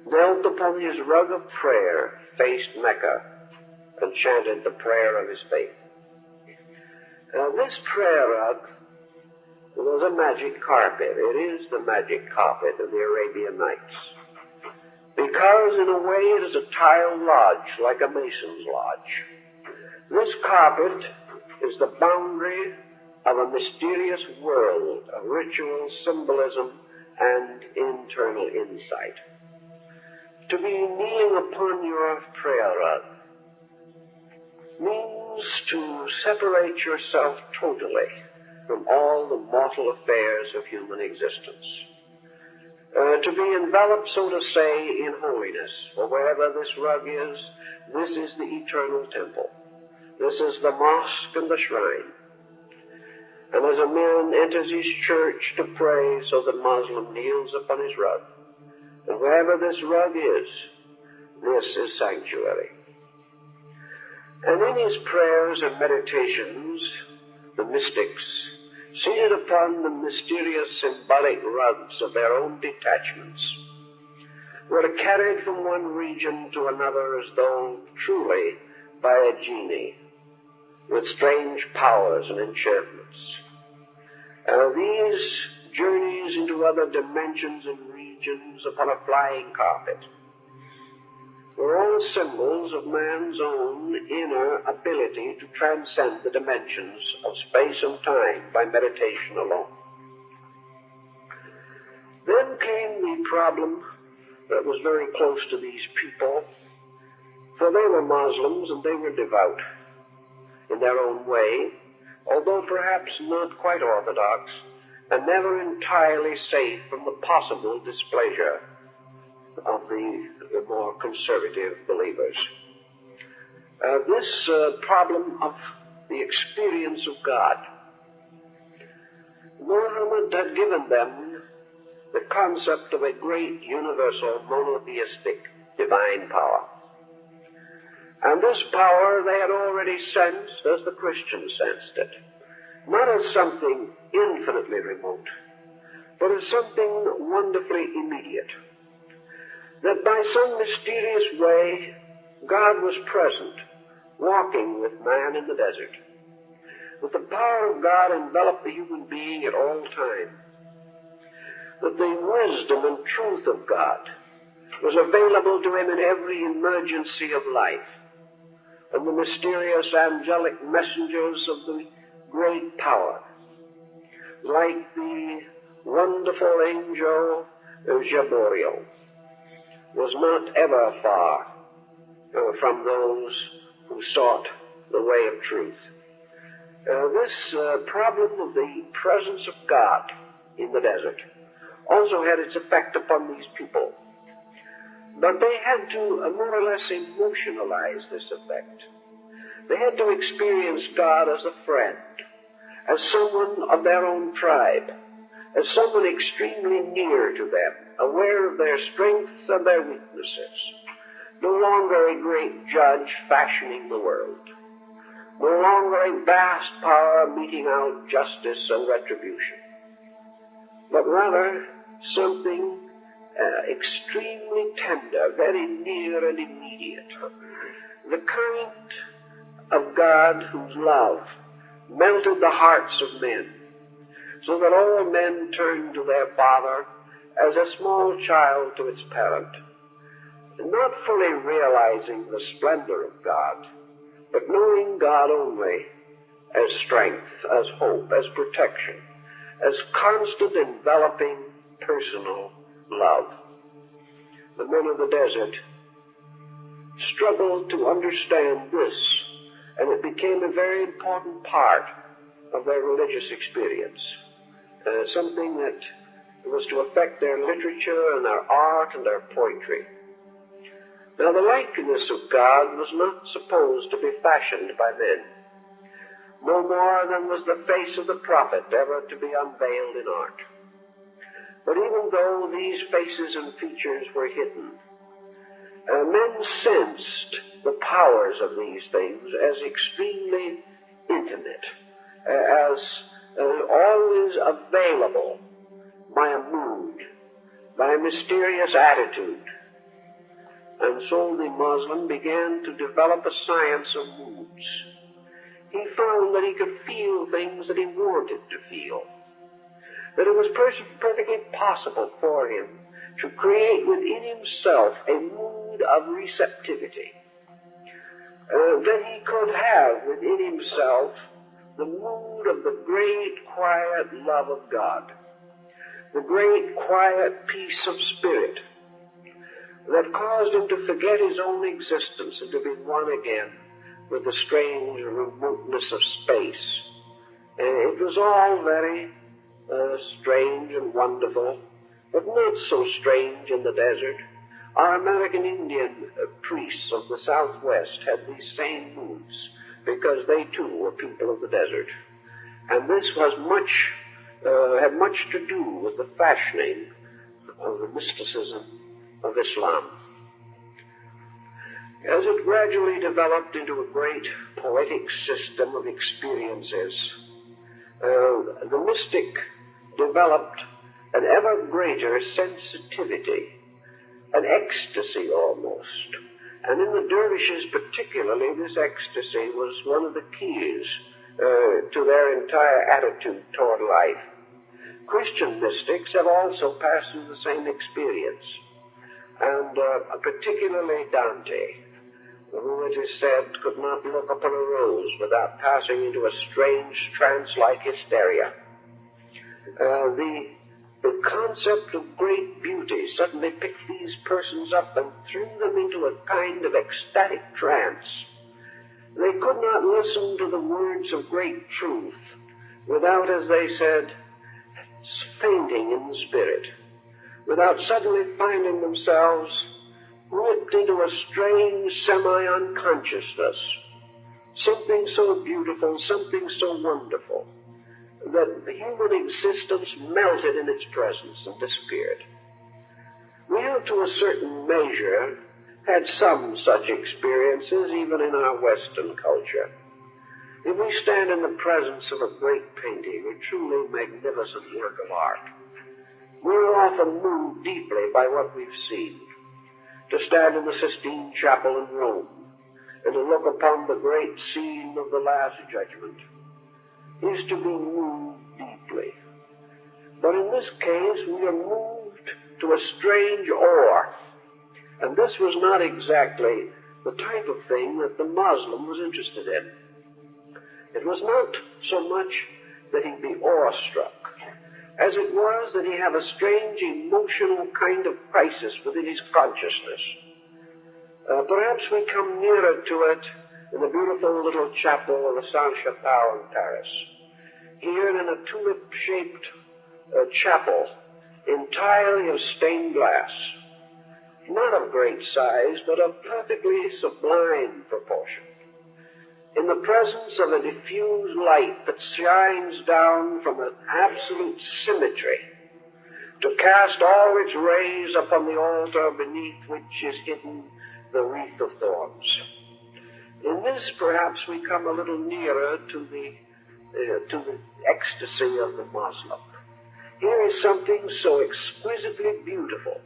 Speaker 1: knelt upon his rug of prayer, faced Mecca, and chanted the prayer of his faith. This prayer rug was a magic carpet. It is the magic carpet of the Arabian Nights, because in a way it is a tiled lodge, like a mason's lodge. This carpet is the boundary of a mysterious world of ritual, symbolism, and internal insight. To be kneeling upon your prayer rug means to separate yourself totally from all the mortal affairs of human existence. To be enveloped, so to say, in holiness. For wherever this rug is, this is the eternal temple. This is the mosque and the shrine. And as a man enters his church to pray, so the Muslim kneels upon his rug. And wherever this rug is, this is sanctuary. And in his prayers and meditations, the mystics, seated upon the mysterious symbolic rugs of their own detachments, were carried from one region to another as though truly by a genie, with strange powers and enchantments. These journeys into other dimensions and regions upon a flying carpet were all symbols of man's own inner ability to transcend the dimensions of space and time by meditation alone. Then came the problem that was very close to these people, for they were Muslims and they were devout in their own way, although perhaps not quite orthodox, and never entirely safe from the possible displeasure of the more conservative believers. This problem of the experience of God, Muhammad had given them the concept of a great universal monotheistic divine power. And this power they had already sensed as the Christians sensed it, not as something infinitely remote, but as something wonderfully immediate. That by some mysterious way, God was present, walking with man in the desert. That the power of God enveloped the human being at all times. That the wisdom and truth of God was available to him in every emergency of life. And the mysterious angelic messengers of the great power, like the wonderful angel Gabriel, was not ever far from those who sought the way of truth. This problem of the presence of God in the desert also had its effect upon these people. But they had to more or less emotionalize this effect. They had to experience God as a friend, as someone of their own tribe, as someone extremely near to them, aware of their strengths and their weaknesses, no longer a great judge fashioning the world, no longer a vast power meting out justice and retribution, but rather something extremely tender, very near and immediate, the kind of God whose love melted the hearts of men, so that all men turned to their Father as a small child to its parent, not fully realizing the splendor of God, but knowing God only as strength, as hope, as protection, as constant enveloping personal love. The men of the desert struggled to understand this, and it became a very important part of their religious experience, something that was to affect their literature and their art and their poetry. Now, the likeness of God was not supposed to be fashioned by men, no more than was the face of the prophet ever to be unveiled in art. But even though these faces and features were hidden, men sensed the powers of these things as extremely intimate, as always available by a mood, by a mysterious attitude. And so the Muslim began to develop a science of moods. He found that he could feel things that he wanted to feel, that it was perfectly possible for him to create within himself a mood of receptivity, that he could have within himself the mood of the great quiet love of God, the great quiet peace of spirit that caused him to forget his own existence and to be one again with the strange remoteness of space. It was all very strange and wonderful, but not so strange in the desert. Our American Indian priests of the Southwest had these same moods, because they too were people of the desert. And this was had much to do with the fashioning of the mysticism of Islam. As it gradually developed into a great poetic system of experiences, the mystic developed an ever greater sensitivity, an ecstasy almost. And in the dervishes particularly, this ecstasy was one of the keys to their entire attitude toward life. Christian mystics have also passed through the same experience, and particularly Dante, who it is said could not look upon a rose without passing into a strange trance-like hysteria. The concept of great beauty suddenly picked these persons up and threw them into a kind of ecstatic trance. They could not listen to the words of great truth without, as they said, fainting in the spirit, without suddenly finding themselves ripped into a strange semi-unconsciousness, something so beautiful, something so wonderful, that the human existence melted in its presence and disappeared. We have, to a certain measure, had some such experiences even in our Western culture. If we stand in the presence of a great painting, a truly magnificent work of art, we're often moved deeply by what we've seen. To stand in the Sistine Chapel in Rome and to look upon the great scene of the Last Judgment is to be moved deeply. But in this case, we are moved to a strange awe. And this was not exactly the type of thing that the Muslim was interested in. It was not so much that he be awestruck, as it was that he have a strange emotional kind of crisis within his consciousness. Perhaps we come nearer to it in the beautiful little chapel of the Sainte-Chapelle in Paris. Here in a tulip-shaped chapel, entirely of stained glass, not of great size, but of perfectly sublime proportion, in the presence of a diffused light that shines down from an absolute symmetry to cast all its rays upon the altar beneath which is hidden the wreath of thorns. In this, perhaps, we come a little nearer to the ecstasy of the Muslim. Here is something so exquisitely beautiful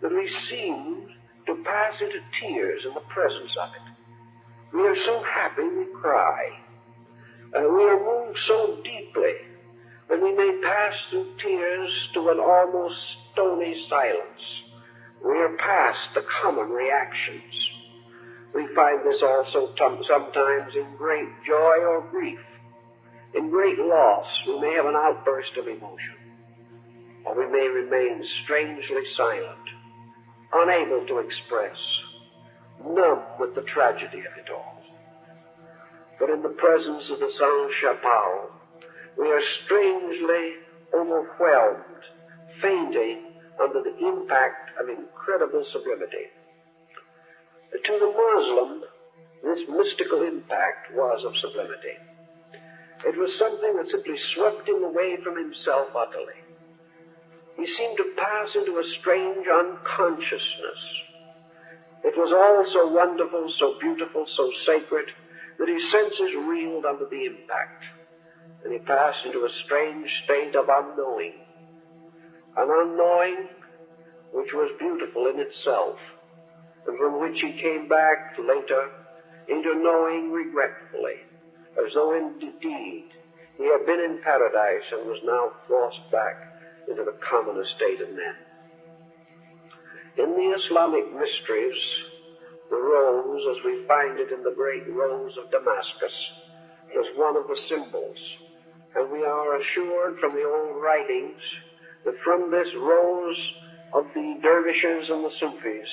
Speaker 1: that we seem to pass into tears in the presence of it. We are so happy we cry. We are moved so deeply that we may pass through tears to an almost stony silence. We are past the common reactions. We find this also sometimes in great joy or grief. In great loss, we may have an outburst of emotion, or we may remain strangely silent, unable to express, numb with the tragedy of it all. But in the presence of the Sainte-Chapelle, we are strangely overwhelmed, fainting under the impact of incredible sublimity. To the Muslim, this mystical impact was of sublimity. It was something that simply swept him away from himself utterly. He seemed to pass into a strange unconsciousness. It was all so wonderful, so beautiful, so sacred, that his senses reeled under the impact, and he passed into a strange state of unknowing, an unknowing which was beautiful in itself, and from which he came back later into knowing regretfully, as though indeed he had been in paradise and was now forced back into the common estate of men. In the Islamic mysteries, the rose, as we find it in the great rose of Damascus, was one of the symbols, and we are assured from the old writings that from this rose of the dervishes and the Sufis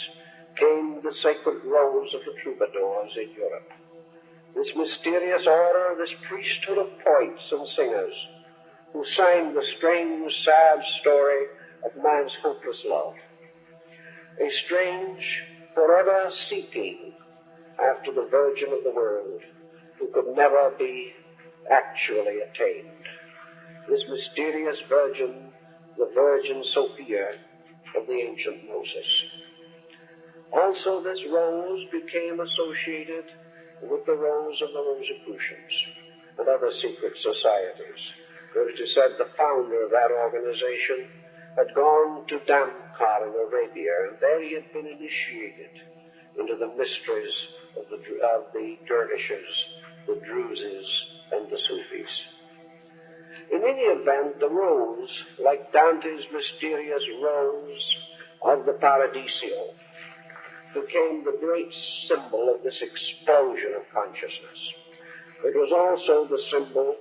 Speaker 1: came the sacred rose of the troubadours in Europe. This mysterious order, this priesthood of poets and singers, who sang the strange, sad story of man's hopeless love. A strange, forever seeking after the Virgin of the world, who could never be actually attained. This mysterious Virgin, the Virgin Sophia of the ancient Moses. Also, this rose became associated with the rose of the Rosicrucians and other secret societies. It is said the founder of that organization had gone to Damkar in Arabia, and there he had been initiated into the mysteries of the dervishes, the Druzes, and the Sufis. In any event, the rose, like Dante's mysterious rose of the Paradiso, became the great symbol of this explosion of consciousness. It was also the symbol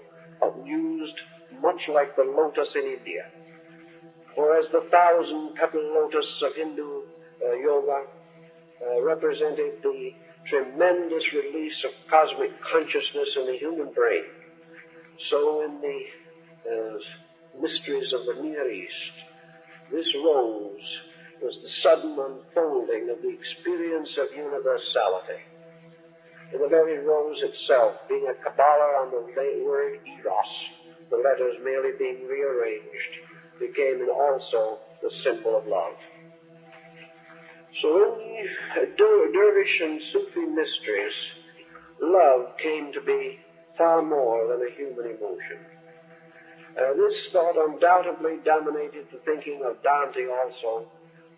Speaker 1: used much like the lotus in India. For as the 1,000-petal lotus of Hindu yoga represented the tremendous release of cosmic consciousness in the human brain, so in the mysteries of the Near East, this rose was the sudden unfolding of the experience of universality. In the very rose itself, being a Kabbalah on the word eros, the letters merely being rearranged, became also the symbol of love. So in the Dervish and Sufi mysteries, love came to be far more than a human emotion. This thought undoubtedly dominated the thinking of Dante also,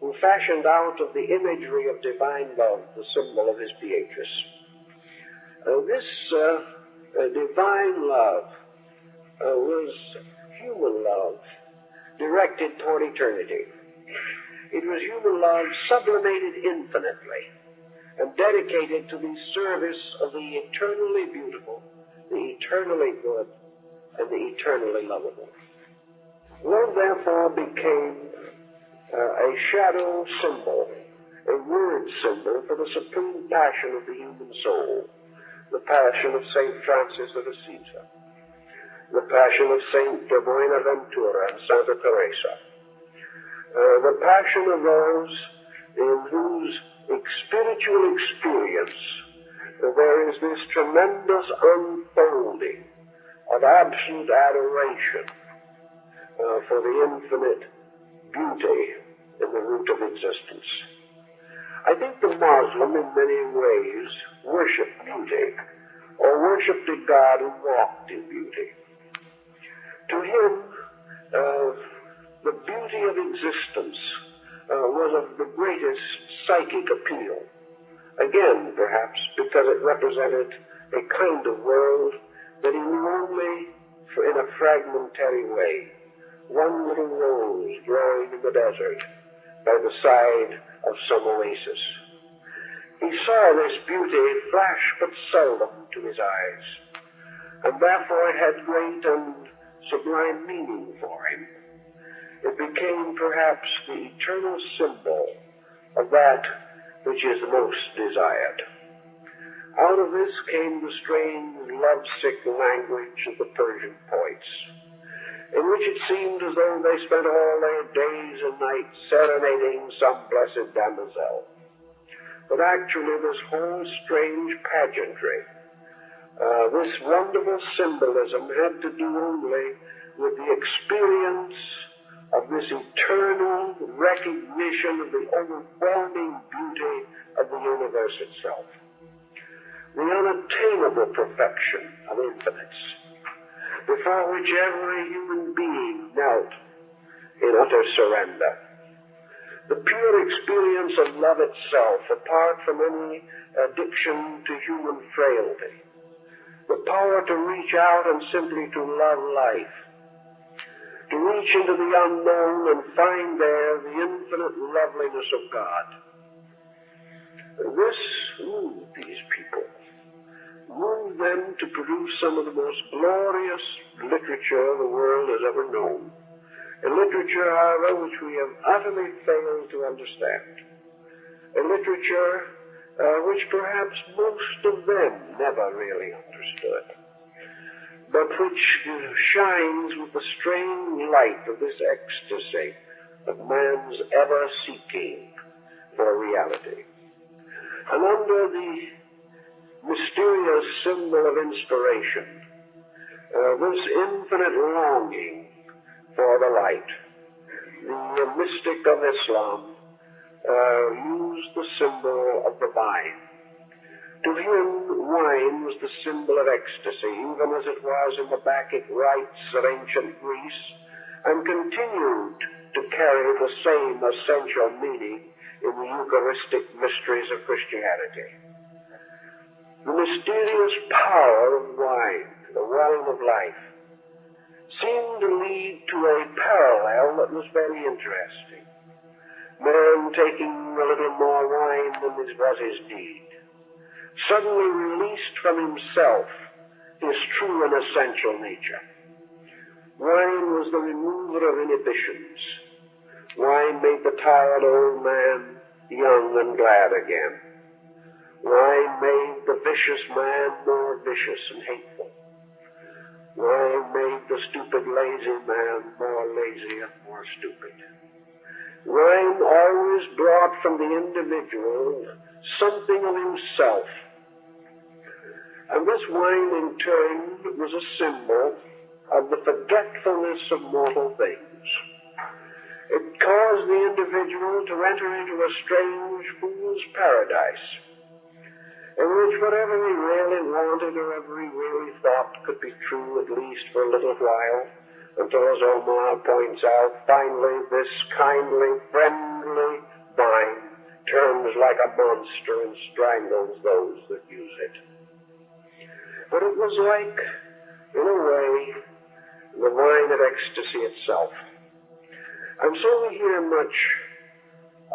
Speaker 1: who fashioned out of the imagery of divine love the symbol of his Beatrice. This divine love was human love directed toward eternity. It was human love sublimated infinitely and dedicated to the service of the eternally beautiful, the eternally good, and the eternally lovable. Love, therefore, became a shadow symbol, a word symbol for the supreme passion of the human soul, the passion of St. Francis of Assisi, the passion of St. Bonaventura and Santa Teresa, the passion of those in whose spiritual experience there is this tremendous unfolding of absolute adoration for the infinite beauty in the root of existence. I think the Muslim in many ways worshipped beauty, or worshipped a God who walked in beauty. To him, the beauty of existence was of the greatest psychic appeal. Again, perhaps, because it represented a kind of world that he knew only in a fragmentary way. One little rose growing in the desert by the side of some oasis. He saw this beauty flash but seldom to his eyes, and therefore it had great and sublime meaning for him. It became perhaps the eternal symbol of that which is most desired. Out of this came the strange, lovesick language of the Persian poets, in which it seemed as though they spent all their days and nights serenading some blessed damozel. But actually this whole strange pageantry, this wonderful symbolism had to do only with the experience of this eternal recognition of the overwhelming beauty of the universe itself, the unattainable perfection of infinites, before which every human being knelt in utter surrender. The pure experience of love itself, apart from any addiction to human frailty, the power to reach out and simply to love life, to reach into the unknown and find there the infinite loveliness of God. This moved these people, moved them to produce some of the most glorious literature the world has ever known. A literature, however, which we have utterly failed to understand. A literature which perhaps most of them never really understood, but which shines with the strange light of this ecstasy of man's ever seeking for reality. And under the mysterious symbol of inspiration, this infinite longing for the light, the mystic of Islam used the symbol of the vine. To him, wine was the symbol of ecstasy, even as it was in the Bacchic rites of ancient Greece, and continued to carry the same essential meaning in the Eucharistic mysteries of Christianity. The mysterious power of wine, the wine of life, seemed to lead to a parallel that was very interesting. Man taking a little more wine than was his need, suddenly released from himself his true and essential nature. Wine was the remover of inhibitions. Wine made the tired old man young and glad again. Wine made the vicious man more vicious and hateful. Wine made the stupid lazy man more lazy and more stupid. Wine always brought from the individual something of himself. And this wine, in turn, was a symbol of the forgetfulness of mortal things. It caused the individual to enter into a strange fool's paradise, in which whatever he really wanted or whatever he really thought could be true, at least for a little while, until, as Omar points out, finally this kindly, friendly mind turns like a monster and strangles those that use it. But it was like, in a way, the wine of ecstasy itself. And so we hear much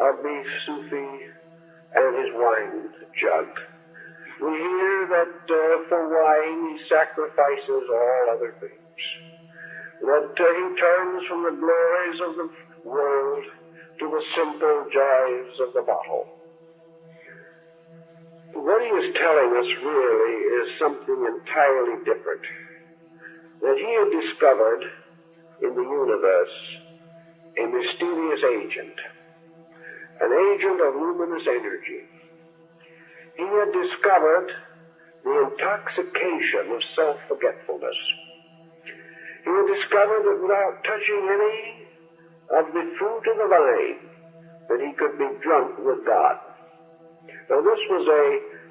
Speaker 1: of the Sufi and his wine jug. We hear that for wine he sacrifices all other things, that he turns from the glories of the world to the simple joys of the bottle. What he is telling us really is something entirely different, that he had discovered in the universe a mysterious agent, an agent of luminous energy. He had discovered the intoxication of self-forgetfulness. He had discovered that without touching any of the fruit of the vine, that he could be drunk with God. Now this was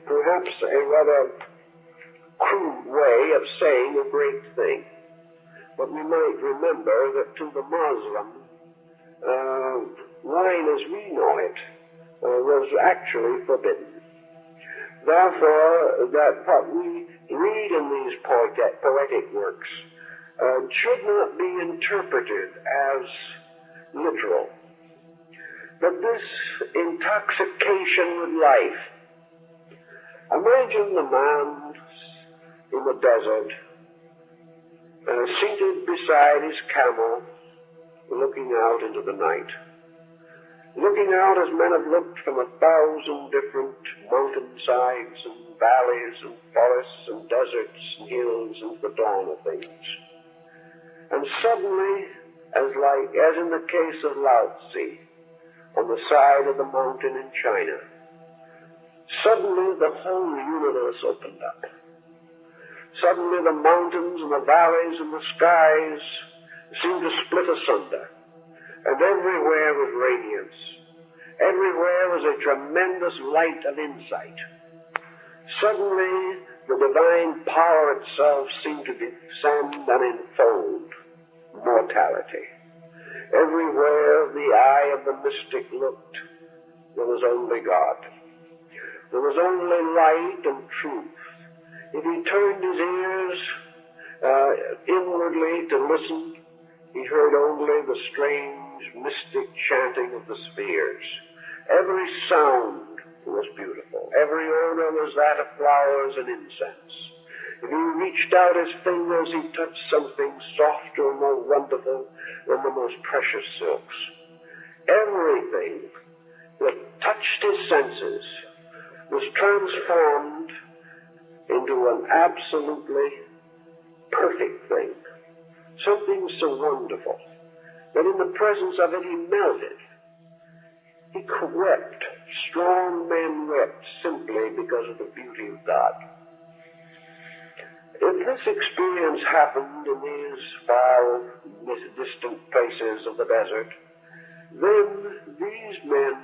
Speaker 1: perhaps a rather crude way of saying a great thing. But we might remember that to the Muslim, wine as we know it was actually forbidden. Therefore, that what we read in these poetic works should not be interpreted as literal. But this intoxication with life, imagine the man in the desert, seated beside his camel, looking out into the night. Looking out as men have looked from 1,000 different mountainsides and valleys and forests and deserts and hills into the dawn of things. And suddenly, as in the case of Lao Tzu, on the side of the mountain in China, suddenly the whole universe opened up. Suddenly the mountains and the valleys and the skies seemed to split asunder, and everywhere was radiance. Everywhere was a tremendous light of insight. Suddenly the divine power itself seemed to descend and enfold mortality. Everywhere the eye of the mystic looked, there was only God. There was only light and truth. If he turned his ears inwardly to listen, he heard only the strange, mystic chanting of the spheres. Every sound was beautiful. Every odor was that of flowers and incense. If he reached out his fingers, he touched something softer and more wonderful than the most precious silks. Everything that touched his senses was transformed into an absolutely perfect thing. Something so wonderful that in the presence of it he melted. He wept. Strong men wept simply because of the beauty of God. If this experience happened in these far distant places of the desert, then these men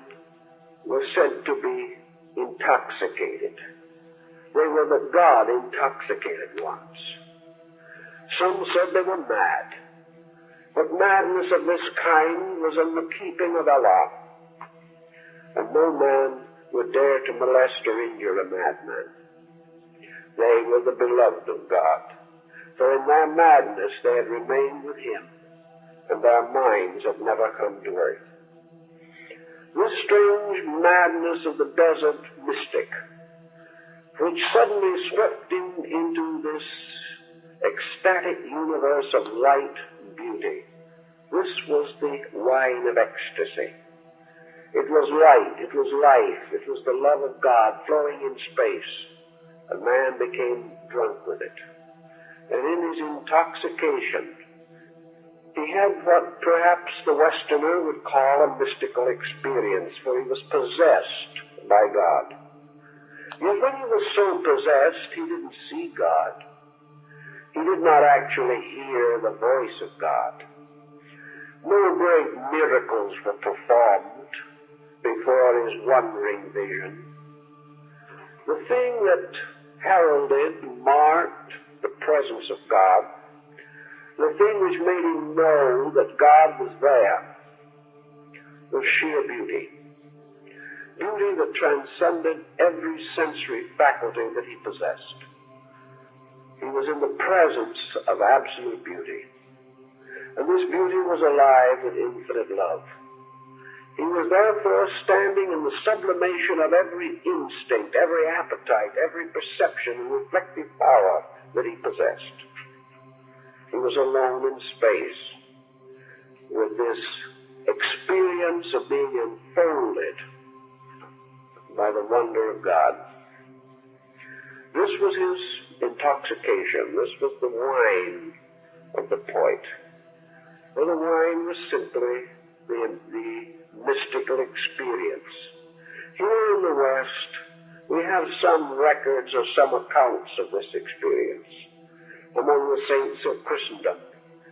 Speaker 1: were said to be intoxicated. They were the God-intoxicated ones. Some said they were mad. But madness of this kind was in the keeping of Allah, and no man would dare to molest or injure a madman. They were the beloved of God, for in their madness they had remained with Him, and their minds had never come to earth. This strange madness of the desert mystic, which suddenly swept into this ecstatic universe of light and beauty, this was the wine of ecstasy. It was light, it was life, it was the love of God flowing in space. A man became drunk with it. And in his intoxication, he had what perhaps the Westerner would call a mystical experience, for he was possessed by God. Yet when he was so possessed, he didn't see God. He did not actually hear the voice of God. No great miracles were performed before his wondering vision. The thing that heralded, marked the presence of God, the thing which made him know that God was there, was sheer beauty. Beauty that transcended every sensory faculty that he possessed. He was in the presence of absolute beauty. And this beauty was alive with infinite love. He was therefore standing in the sublimation of every instinct, every appetite, every perception and reflective power that he possessed. He was alone in space with this experience of being enfolded by the wonder of God. This was his intoxication. This was the wine of the poet. For the wine was simply the mystical experience. Here in the West, we have some records or some accounts of this experience. Among the saints of Christendom,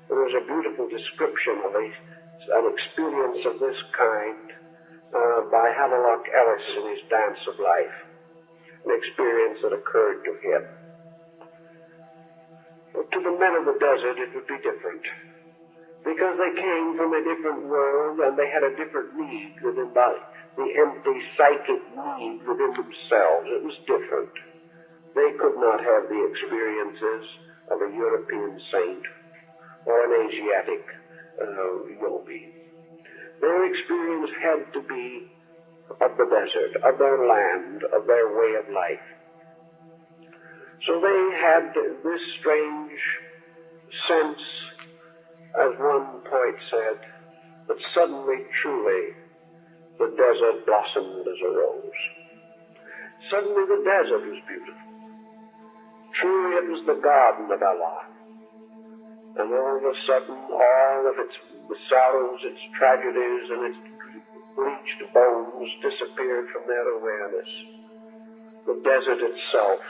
Speaker 1: there is a beautiful description of an experience of this kind by Havelock Ellis in his Dance of Life, an experience that occurred to him. But to the men of the desert, it would be different, because they came from a different world and they had a different need within the empty psychic need within themselves. It was different. They could not have the experiences of a European saint or an Asiatic yogi. Their experience had to be of the desert, of their land, of their way of life. So they had this strange sense, as one poet said, that suddenly, truly, the desert blossomed as a rose. Suddenly the desert was beautiful. Truly it was the garden of Allah. And all of a sudden, all of its sorrows, its tragedies, and its bleached bones disappeared from their awareness. The desert itself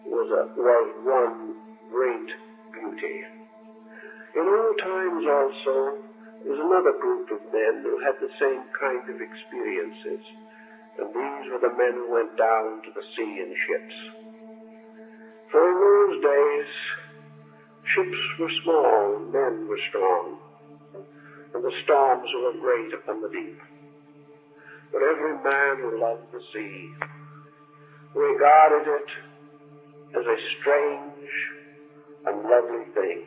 Speaker 1: was one great beauty. In old times also, there was another group of men who had the same kind of experiences, and these were the men who went down to the sea in ships. For in those days, ships were small, and men were strong, and the storms were great upon the deep. But every man who loved the sea regarded it as a strange and lovely thing.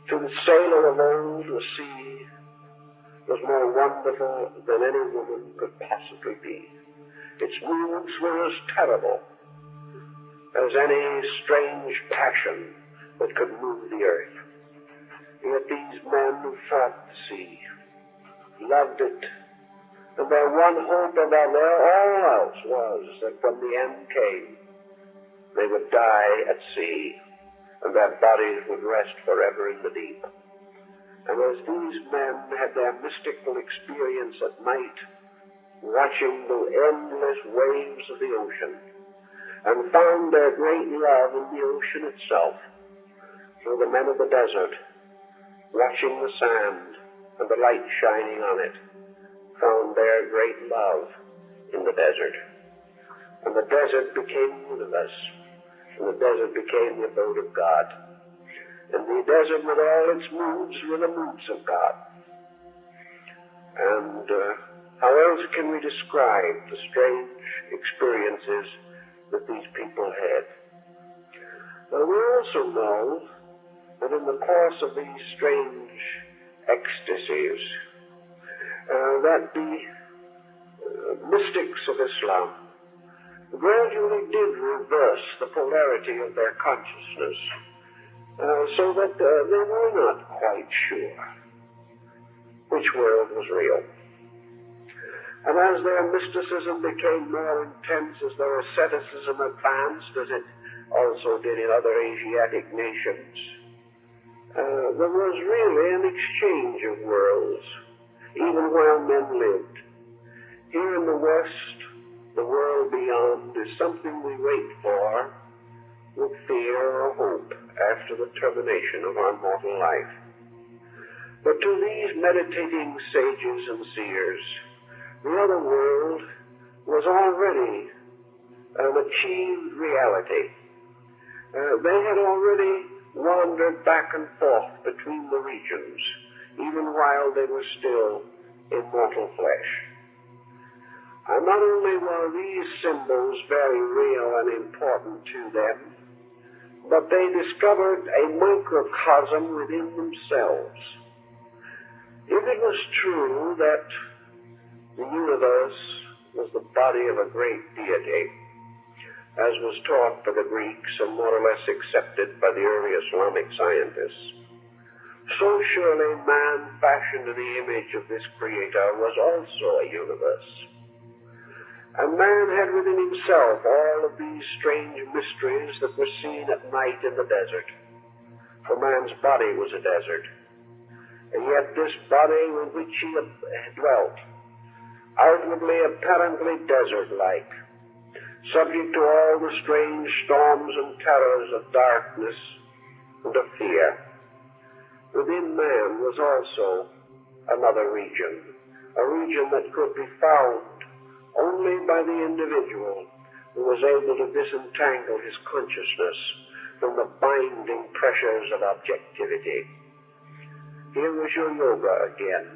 Speaker 1: To the sailor of old, the sea was more wonderful than any woman could possibly be. Its moods were as terrible as any strange passion that could move the earth. Yet these men who fought the sea loved it, and their one hope above all else was that when the end came, they would die at sea, and their bodies would rest forever in the deep. And as these men had their mystical experience at night, watching the endless waves of the ocean, and found their great love in the ocean itself, so the men of the desert, watching the sand and the light shining on it, found their great love in the desert. And the desert became the universe, and the desert became the abode of God. And the desert with all its moods were the moods of God. And how else can we describe the strange experiences that these people had? Now we also know that in the course of these strange ecstasies, that the mystics of Islam gradually did reverse the polarity of their consciousness, so that they were not quite sure which world was real. And as their mysticism became more intense, as their asceticism advanced, as it also did in other Asiatic nations, there was really an exchange of worlds, even while men lived. Here in the West, the world beyond is something we wait for with fear or hope after the termination of our mortal life. But to these meditating sages and seers, the other world was already an achieved reality. They had already wandered back and forth between the regions, even while they were still in mortal flesh. And not only were these symbols very real and important to them, but they discovered a microcosm within themselves. If it was true that the universe was the body of a great deity, as was taught by the Greeks and more or less accepted by the early Islamic scientists, so surely man fashioned in the image of this Creator was also a universe. And man had within himself all of these strange mysteries that were seen at night in the desert. For man's body was a desert, and yet this body with which he dwelt, outwardly apparently desert-like, subject to all the strange storms and terrors of darkness and of fear, within man was also another region, a region that could be found only by the individual who was able to disentangle his consciousness from the binding pressures of objectivity. Here was your yoga again.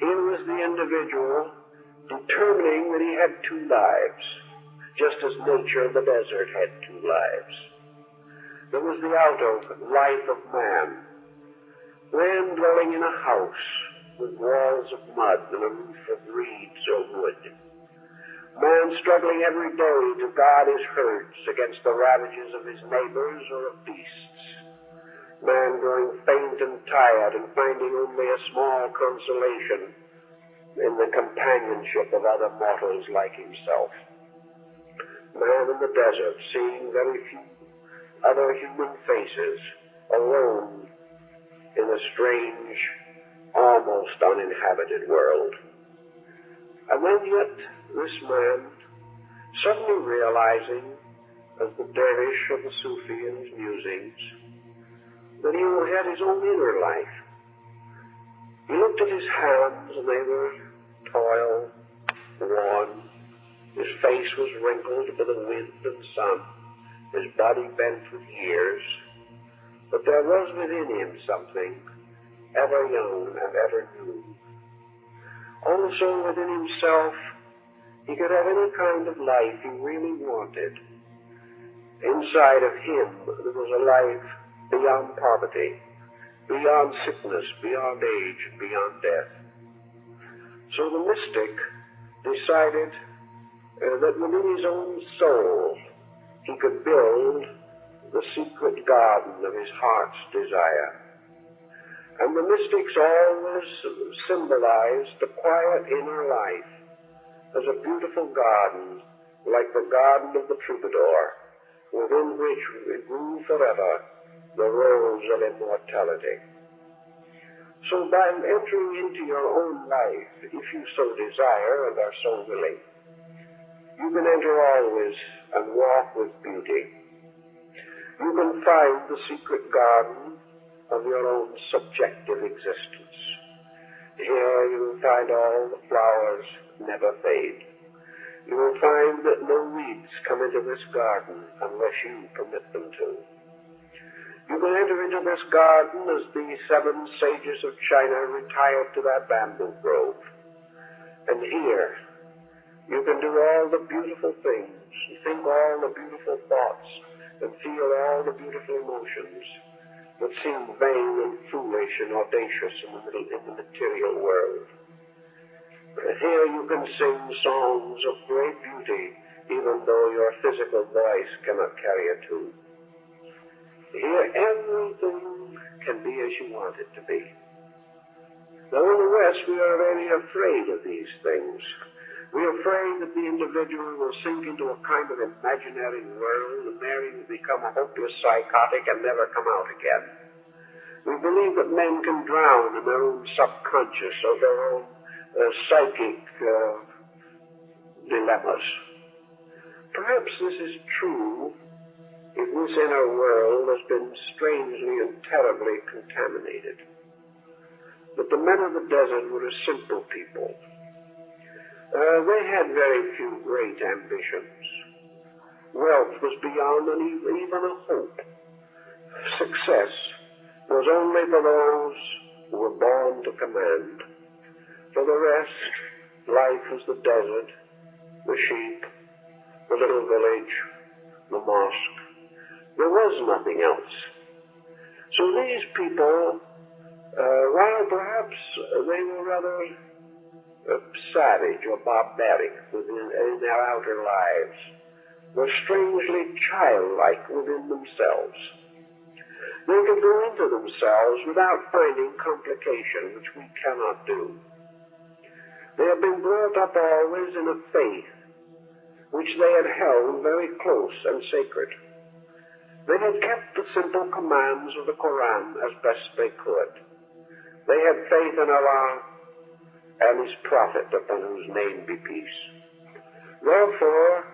Speaker 1: Here was the individual determining that he had two lives, just as nature of the desert had two lives. There was the outer life of man dwelling in a house with walls of mud and a roof of reeds or wood. Man struggling every day to guard his herds against the ravages of his neighbors or of beasts. Man growing faint and tired and finding only a small consolation in the companionship of other mortals like himself. Man in the desert, seeing very few other human faces, alone in a strange, almost uninhabited world. And then yet, this man, suddenly realizing, as the dervish of the Sufi in his musings, that he had his own inner life. He looked at his hands, and they were toil, worn. His face was wrinkled by the wind and sun, his body bent with years. But there was within him something ever young and ever new. Also within himself, he could have any kind of life he really wanted. Inside of him, there was a life beyond poverty, beyond sickness, beyond age, and beyond death. So the mystic decided that within his own soul he could build the secret garden of his heart's desire. And the mystics always symbolized the quiet inner life as a beautiful garden, like the garden of the troubadour, within which grew forever the rose of immortality. So by entering into your own life, if you so desire and are so willing, you can enter always and walk with beauty. You can find the secret garden of your own subjective existence. Here you will find all the flowers never fade. You will find that no weeds come into this garden unless you permit them to. You can enter into this garden as the 7 sages of China retired to that bamboo grove. And here you can do all the beautiful things, think all the beautiful thoughts, and feel all the beautiful emotions that seem vain and foolish and audacious in the material world. Here you can sing songs of great beauty, even though your physical voice cannot carry a tune. Here everything can be as you want it to be. Now in the West we are very afraid of these things. We are afraid that the individual will sink into a kind of imaginary world and there he will become a hopeless psychotic and never come out again. We believe that men can drown in their own subconscious or their own psychic dilemmas. Perhaps this is true if this inner world has been strangely and terribly contaminated. that the men of the desert were a simple people. They had very few great ambitions. Wealth was beyond even a hope. Success was only for those who were born to command. For the rest, life was the desert, the sheep, the little village, the mosque. There was nothing else. So these people, while perhaps they were rather savage or barbaric in their outer lives, were strangely childlike within themselves. They could go into themselves without finding complication, which we cannot do. They had been brought up always in a faith which they had held very close and sacred. They had kept the simple commands of the Quran as best they could. They had faith in Allah and His Prophet, upon whose name be peace. Therefore,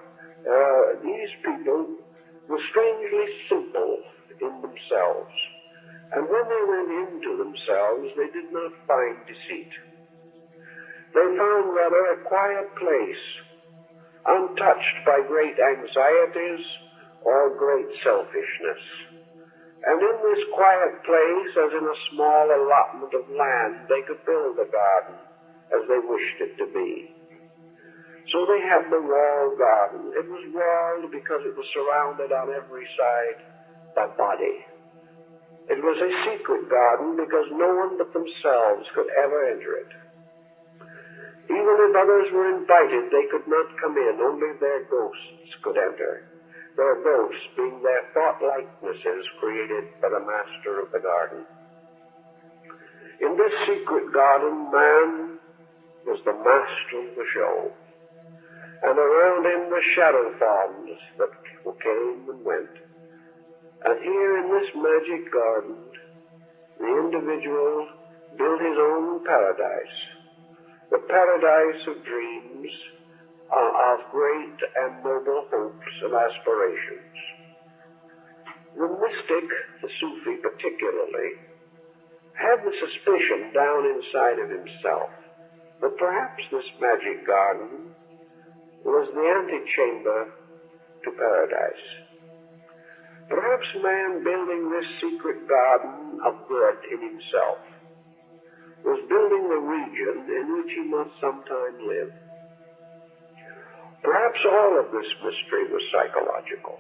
Speaker 1: these people were strangely simple in themselves, and when they went into themselves, they did not find deceit. They found rather a quiet place, untouched by great anxieties or great selfishness. And in this quiet place, as in a small allotment of land, they could build a garden as they wished it to be. So they had the walled garden. It was walled because it was surrounded on every side by body. It was a secret garden because no one but themselves could ever enter it. Even if others were invited, they could not come in. Only their ghosts could enter. Their ghosts being their thought likenesses created by the master of the garden. In this secret garden, man was the master of the show. And around him the shadow forms that came and went. And here in this magic garden, the individual built his own paradise. The paradise of dreams, of great and noble hopes and aspirations. The mystic, the Sufi particularly, had the suspicion down inside of himself that perhaps this magic garden was the antechamber to paradise. Perhaps man building this secret garden of good in himself was building the region in which he must sometime live. Perhaps all of this mystery was psychological.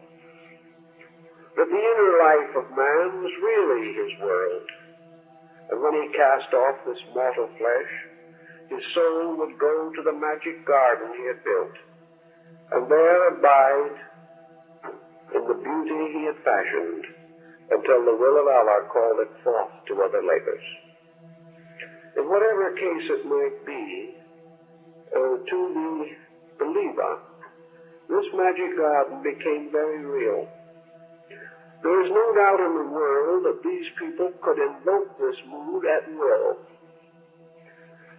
Speaker 1: That the inner life of man was really his world. And when he cast off this mortal flesh, his soul would go to the magic garden he had built, and there abide in the beauty he had fashioned until the will of Allah called it forth to other labors. In whatever case it might be, to the believer, this magic garden became very real. There is no doubt in the world that these people could invoke this mood at will.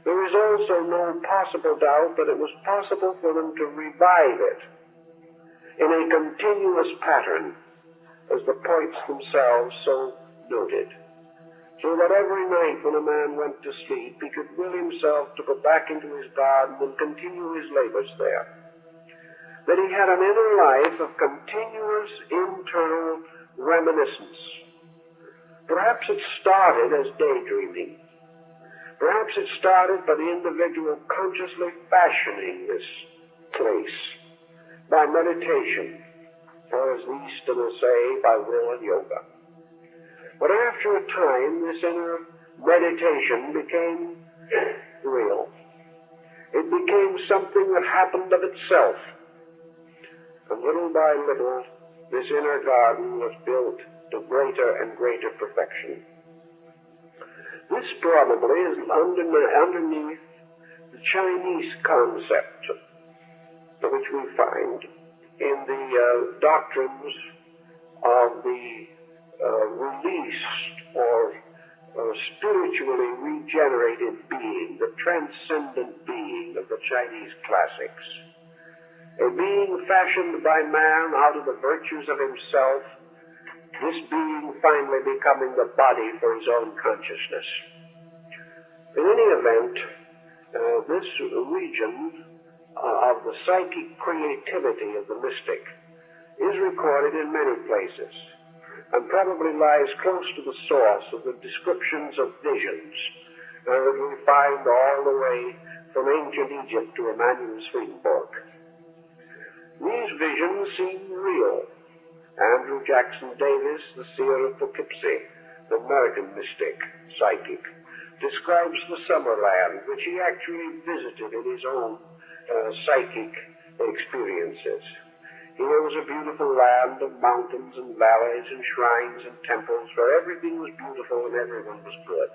Speaker 1: There is also no possible doubt that it was possible for them to revive it in a continuous pattern, as the poets themselves so noted. So that every night when a man went to sleep, he could will himself to go back into his garden and continue his labors there. That he had an inner life of continuous internal reminiscence. Perhaps it started as daydreaming. Perhaps it started by the individual consciously fashioning this place by meditation, or as the Easterners say, by will and yoga. But after a time, this inner meditation became real. It became something that happened of itself. And little by little, this inner garden was built to greater and greater perfection. This probably is underneath the Chinese concept, which we find in the doctrines of the released or spiritually regenerated being, the transcendent being of the Chinese classics. A being fashioned by man out of the virtues of himself, this being finally becoming the body for his own consciousness. In any event, this region of the psychic creativity of the mystic is recorded in many places, and probably lies close to the source of the descriptions of visions that we find all the way from ancient Egypt to Emanuel Swedenborg. These visions seem real. Andrew Jackson Davis, the seer of Poughkeepsie, the American mystic, psychic, describes the summer land, which he actually visited in his own psychic experiences. Here was a beautiful land of mountains and valleys and shrines and temples where everything was beautiful and everyone was good.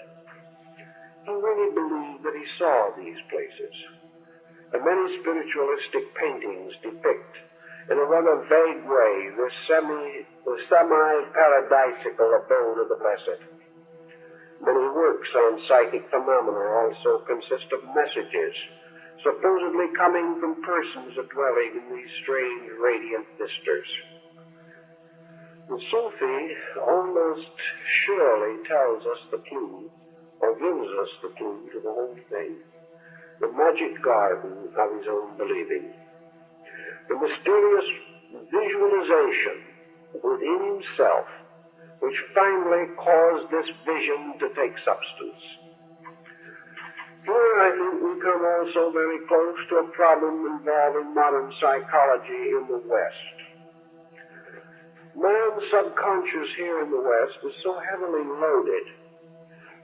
Speaker 1: He really believed that he saw these places. And many spiritualistic paintings depict, in a rather vague way, the semi-paradisical abode of the blessed. Many works on psychic phenomena also consist of messages supposedly coming from persons dwelling in these strange radiant vistas. The Sufi almost surely tells us the clue, or gives us the clue to the whole thing, the magic garden of his own believing, the mysterious visualization within himself which finally caused this vision to take substance. Here I think we come also very close to a problem involving modern psychology in the West. Man's subconscious here in the West is so heavily loaded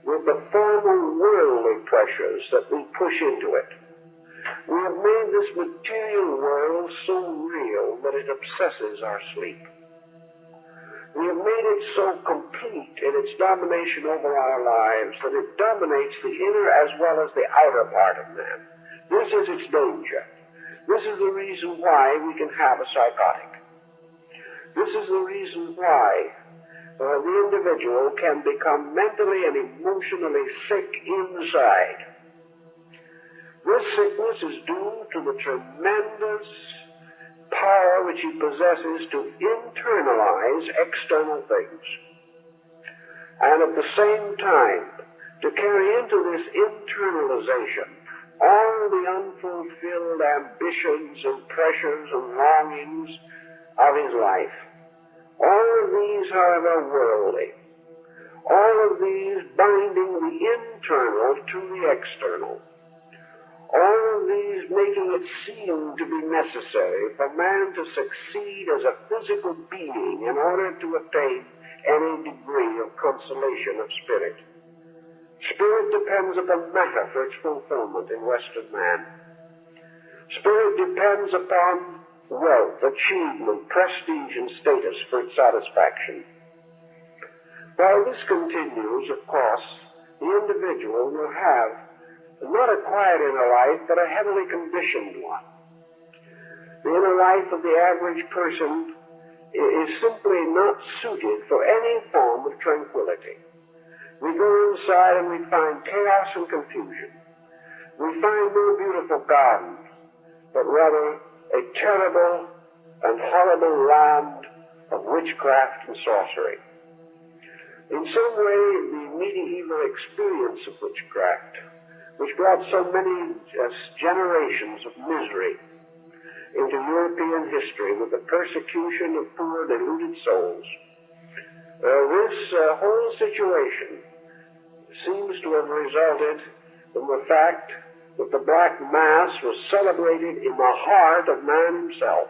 Speaker 1: with the formal worldly pressures that we push into it. We have made this material world so real that it obsesses our sleep. We have made it so complete in its domination over our lives that it dominates the inner as well as the outer part of man. This is its danger. This is the reason why we can have a psychotic. This is the reason why the individual can become mentally and emotionally sick inside. This sickness is due to the tremendous power which he possesses to internalize external things, and at the same time to carry into this internalization all the unfulfilled ambitions and pressures and longings of his life. All of these, however, worldly. All of these binding the internal to the external. All of these making it seem to be necessary for man to succeed as a physical being in order to attain any degree of consolation of spirit. Spirit depends upon matter for its fulfillment in Western man. Spirit depends upon wealth, achievement, prestige, and status for its satisfaction. While this continues, of course, the individual will have not a quiet inner life, but a heavily conditioned one. The inner life of the average person is simply not suited for any form of tranquility. We go inside and we find chaos and confusion. We find no beautiful garden, but rather a terrible and horrible land of witchcraft and sorcery. In some way, the medieval experience of witchcraft, which brought so many generations of misery into European history with the persecution of poor, deluded souls. This whole situation seems to have resulted from the fact that the Black Mass was celebrated in the heart of man himself,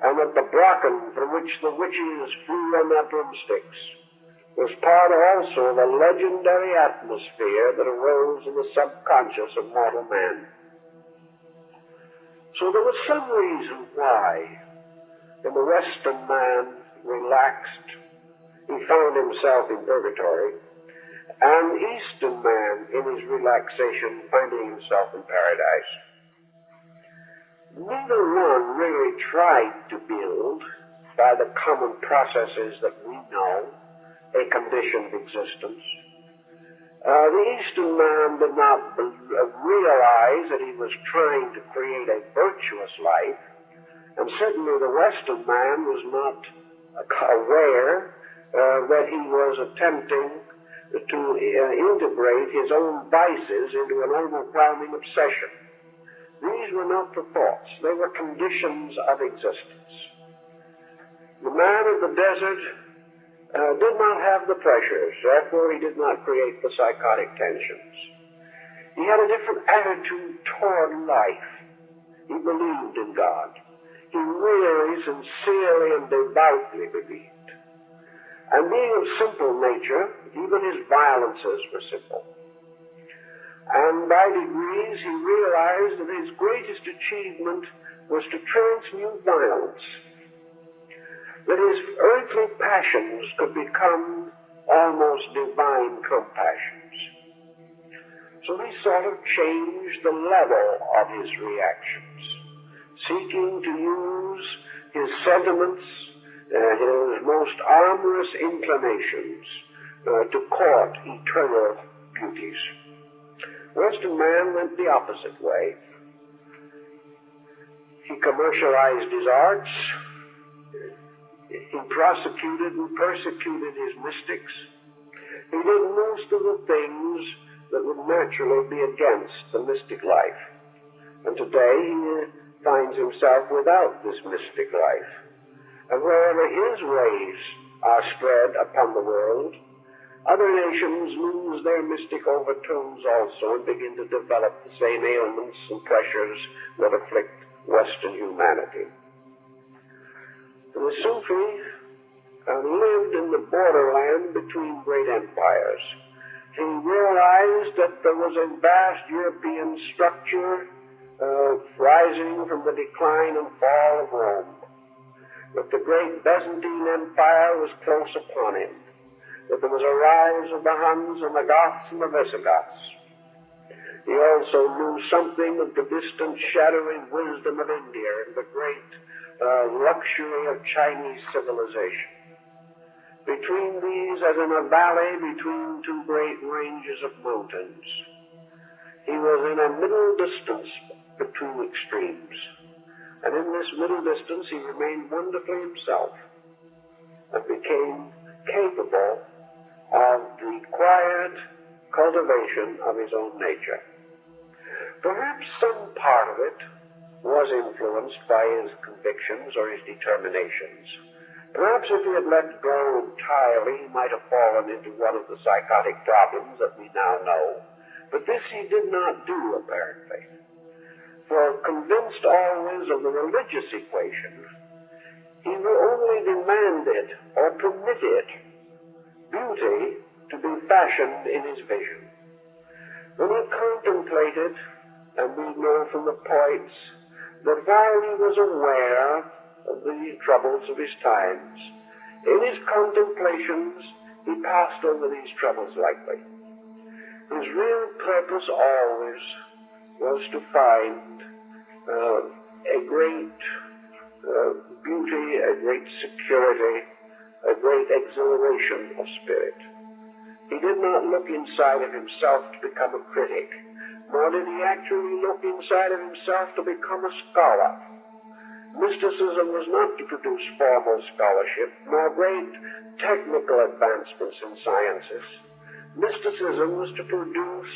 Speaker 1: and that the bracken from which the witches flew on their broomsticks was part also of a legendary atmosphere that arose in the subconscious of mortal man. So there was some reason why, when the Western man relaxed, he found himself in purgatory, and the Eastern man, in his relaxation, finding himself in paradise. Neither one really tried to build, by the common processes that we know, a conditioned existence. The Eastern man did not realize that he was trying to create a virtuous life, and certainly the Western man was not aware that he was attempting to integrate his own vices into an overwhelming obsession. These were not the thoughts, they were conditions of existence. The man of the desert did not have the pressures, therefore he did not create the psychotic tensions. He had a different attitude toward life. He believed in God. He really, sincerely, and devoutly believed. And being of simple nature, even his violences were simple. And by degrees he realized that his greatest achievement was to transmute violence, that his earthly passions could become almost divine compassions. So he sort of changed the level of his reactions, seeking to use his sentiments, his most amorous inclinations, to court eternal beauties. Western man went the opposite way. He commercialized his arts. He prosecuted and persecuted his mystics. He did most of the things that would naturally be against the mystic life. And today he finds himself without this mystic life. And wherever his ways are spread upon the world, other nations lose their mystic overtones also and begin to develop the same ailments and pressures that afflict Western humanity. The Sufi lived in the borderland between great empires. He realized that there was a vast European structure rising from the decline and fall of Rome, that the great Byzantine Empire was close upon him, that there was a rise of the Huns and the Goths and the Visigoths. He also knew something of the distant shadowy wisdom of India and the great luxury of Chinese civilization. Between these, as in a valley between two great ranges of mountains, he was in a middle distance between extremes. And in this middle distance he remained wonderfully himself and became capable of the quiet cultivation of his own nature. Perhaps some part of it was influenced by his convictions or his determinations. Perhaps if he had let go entirely, he might have fallen into one of the psychotic problems that we now know. But this he did not do, apparently. For convinced always of the religious equation, he only demanded or permitted beauty to be fashioned in his vision. When he contemplated, and we know from the poets, that while he was aware of the troubles of his times, in his contemplations he passed over these troubles lightly. His real purpose always was to find a great beauty, a great security, a great exhilaration of spirit. He did not look inside of himself to become a critic, nor did he actually look inside of himself to become a scholar. Mysticism was not to produce formal scholarship, nor great technical advancements in sciences. Mysticism was to produce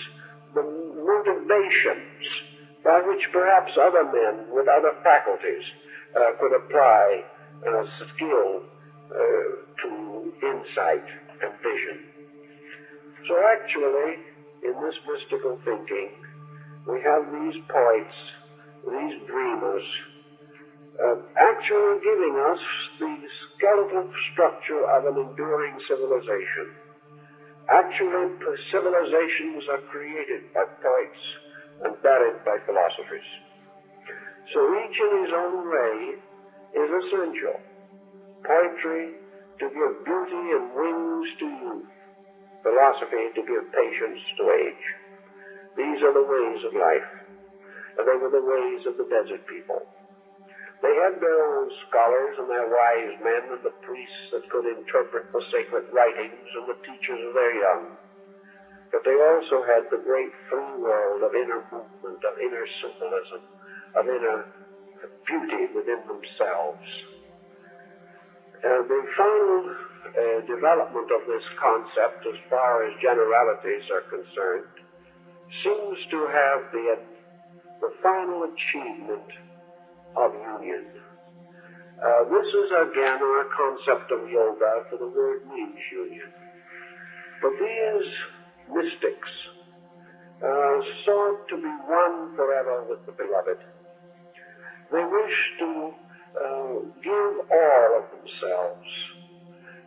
Speaker 1: the motivations by which perhaps other men with other faculties could apply skill to insight and vision. So actually, in this mystical thinking, we have these poets, these dreamers, actually giving us the skeletal structure of an enduring civilization. Actually, civilizations are created by poets and buried by philosophers. So each in his own way is essential. Poetry to give beauty and wings to youth, philosophy to give patience to age. These are the ways of life, and they were the ways of the desert people. They had their own scholars and their wise men and the priests that could interpret the sacred writings and the teachers of their young. But they also had the great free world of inner movement, of inner symbolism, of inner beauty within themselves. The final development of this concept, as far as generalities are concerned, seems to have the final achievement of union. This is again a concept of yoga, for the word means union. But these mystics sought to be one forever with the beloved. They wish to give all of themselves,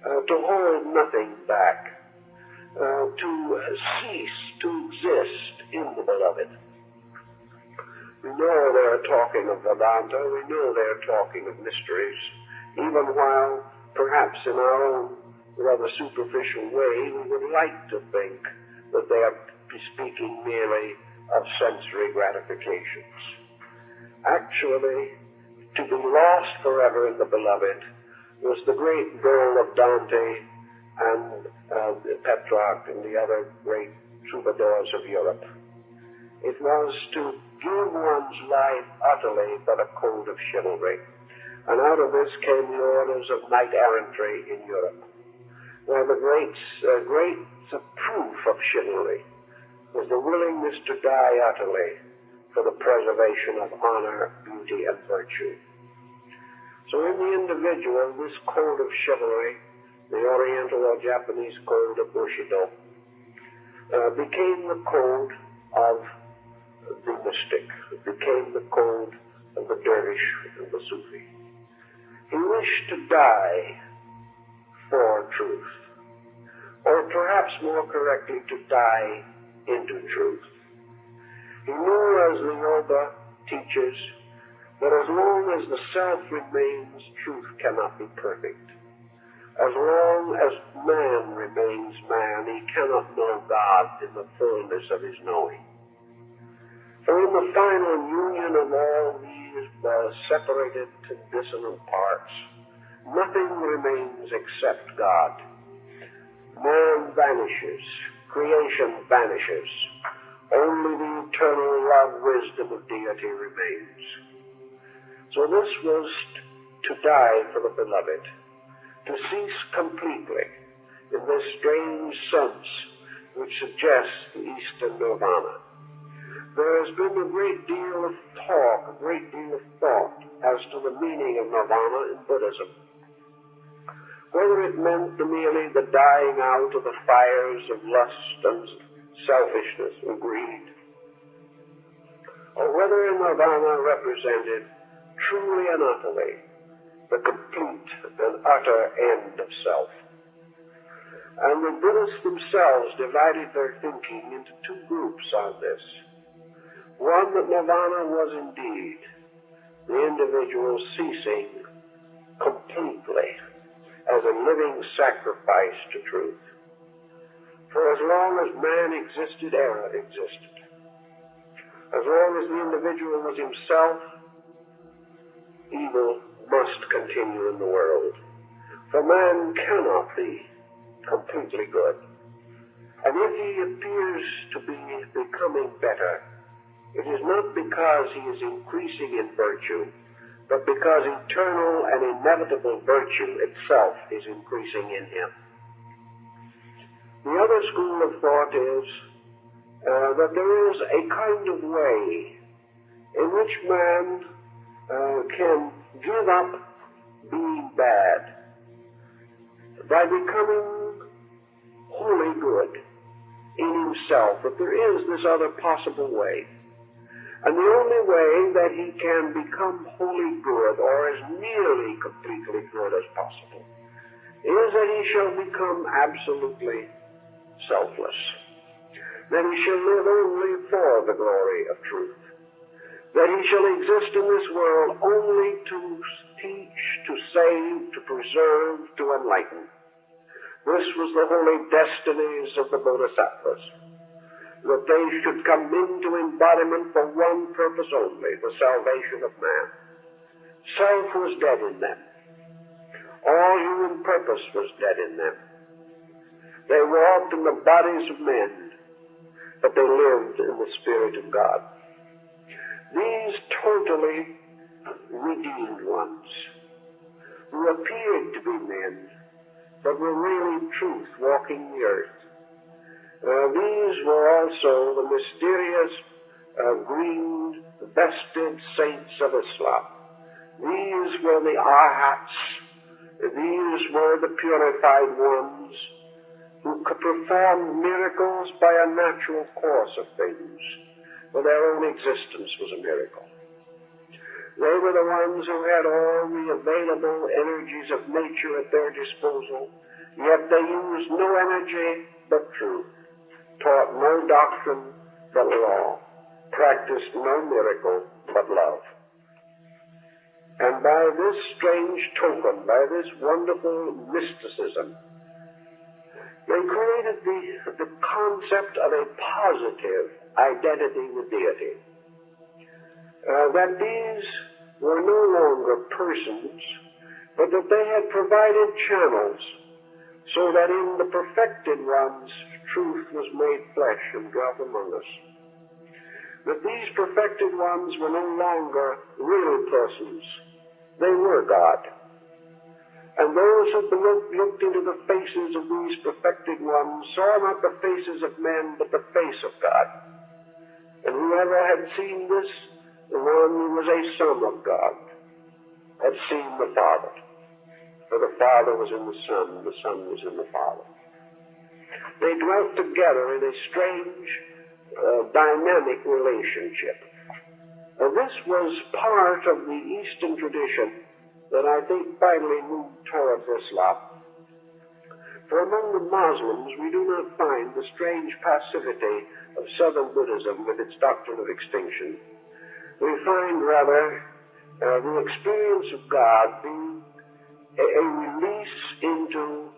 Speaker 1: to hold nothing back, to cease to exist in the beloved. We know they're talking of Vedanta, we know they're talking of mysteries, even while perhaps in our own rather superficial way we would like to think that they are speaking merely of sensory gratifications. Actually, to be lost forever in the beloved was the great goal of Dante and Petrarch and the other great troubadours of Europe. It was to give one's life utterly but a code of chivalry. And out of this came the orders of knight-errantry in Europe, where the great proof of chivalry was the willingness to die utterly for the preservation of honor, beauty, and virtue. So in the individual, this code of chivalry, the Oriental or Japanese code of Bushido, became the code of the mystic. It became the code of the dervish and the Sufi. He wished to die for truth, or perhaps more correctly, to die into truth. He knew, as the yoga teaches, that as long as the self remains, truth cannot be perfect. As long as man remains man, he cannot know God in the fullness of his knowing. For in the final union of all these separated and dissonant parts, nothing remains except God. Man vanishes, creation vanishes, only the eternal love wisdom of deity remains. So this was to die for the beloved, to cease completely in this strange sense which suggests the Eastern nirvana. There has been a great deal of talk, a great deal of thought as to the meaning of nirvana in Buddhism. Whether it meant merely the dying out of the fires of lust and selfishness and greed, or whether nirvana represented truly and utterly the complete and utter end of self. And the Buddhists themselves divided their thinking into two groups on this. One, that nirvana was indeed the individual ceasing completely as a living sacrifice to truth. For as long as man existed, error existed. As long as the individual was himself, evil must continue in the world. For man cannot be completely good. And if he appears to be becoming better, it is not because he is increasing in virtue, but because eternal and inevitable virtue itself is increasing in him. The other school of thought is that there is a kind of way in which man can give up being bad by becoming wholly good in himself, that there is this other possible way. And the only way that he can become wholly good, or as nearly completely good as possible, is that he shall become absolutely selfless. That he shall live only for the glory of truth. That he shall exist in this world only to teach, to save, to preserve, to enlighten. This was the holy destinies of the Bodhisattvas, that they should come into embodiment for one purpose only, the salvation of man. Self was dead in them. All human purpose was dead in them. They walked in the bodies of men, but they lived in the Spirit of God. These totally redeemed ones, who appeared to be men, but were really truth walking the earth. These were also the mysterious green vested saints of Islam. These were the arhats. These were the purified ones who could perform miracles by a natural course of things, for their own existence was a miracle. They were the ones who had all the available energies of nature at their disposal, yet they used no energy but truth, taught no doctrine but law, practiced no miracle but love. And by this strange token, by this wonderful mysticism, they created the concept of a positive identity with deity. That these were no longer persons, but that they had provided channels so that in the perfected ones truth was made flesh and dwelt among us. That these perfected ones were no longer real persons. They were God. And those who looked into the faces of these perfected ones saw not the faces of men, but the face of God. And whoever had seen this, the one who was a son of God, had seen the Father. For the Father was in the Son was in the Father. They dwelt together in a strange, dynamic relationship. This was part of the Eastern tradition that I think finally moved towards Islam. For among the Muslims, we do not find the strange passivity of Southern Buddhism with its doctrine of extinction. We find, rather, the experience of God being a release into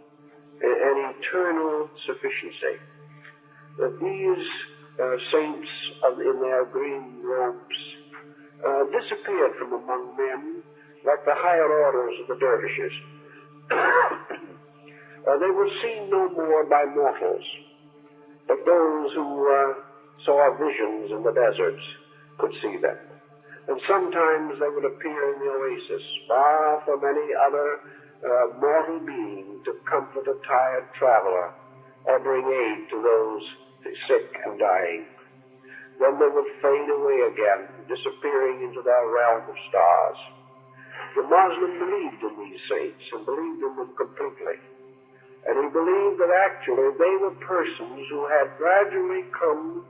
Speaker 1: an eternal sufficiency. That these saints in their green robes disappeared from among men like the higher orders of the dervishes. They were seen no more by mortals, but those who saw visions in the deserts could see them. And sometimes they would appear in the oasis, far from any other mortal being to comfort a tired traveler or bring aid to those sick and dying. Then they would fade away again, disappearing into their realm of stars. The Muslim believed in these saints and believed in them completely. And he believed that actually they were persons who had gradually come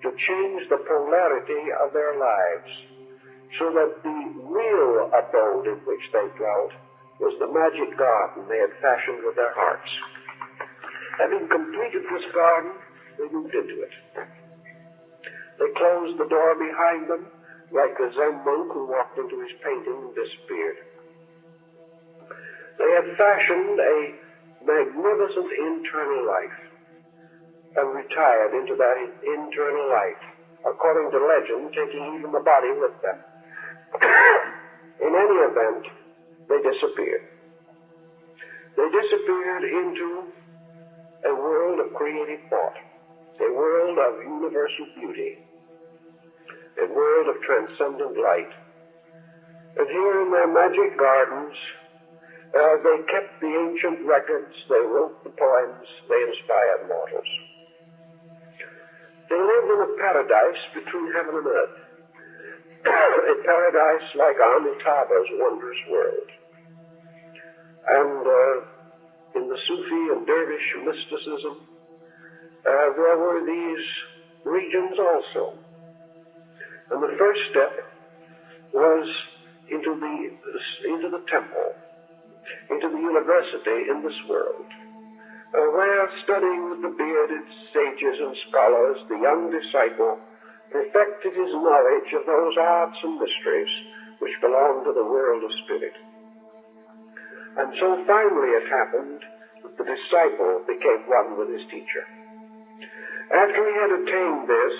Speaker 1: to change the polarity of their lives, so that the real abode in which they dwelt was the magic garden they had fashioned with their hearts. Having completed this garden, they moved into it. They closed the door behind them, like the Zen monk who walked into his painting and disappeared. They had fashioned a magnificent internal life and retired into that internal life, according to legend, taking even the body with them. In any event, they disappeared. They disappeared into a world of creative thought, a world of universal beauty, a world of transcendent light. And here in their magic gardens, they kept the ancient records, they wrote the poems, they inspired mortals. They lived in a paradise between heaven and earth, a paradise like Amitabha's wondrous world. And in the Sufi and Dervish mysticism, there were these regions also. And the first step was into the temple, into the university in this world, where, studying with the bearded sages and scholars, the young disciple perfected his knowledge of those arts and mysteries which belong to the world of spirit. And so finally it happened that the disciple became one with his teacher. After he had attained this,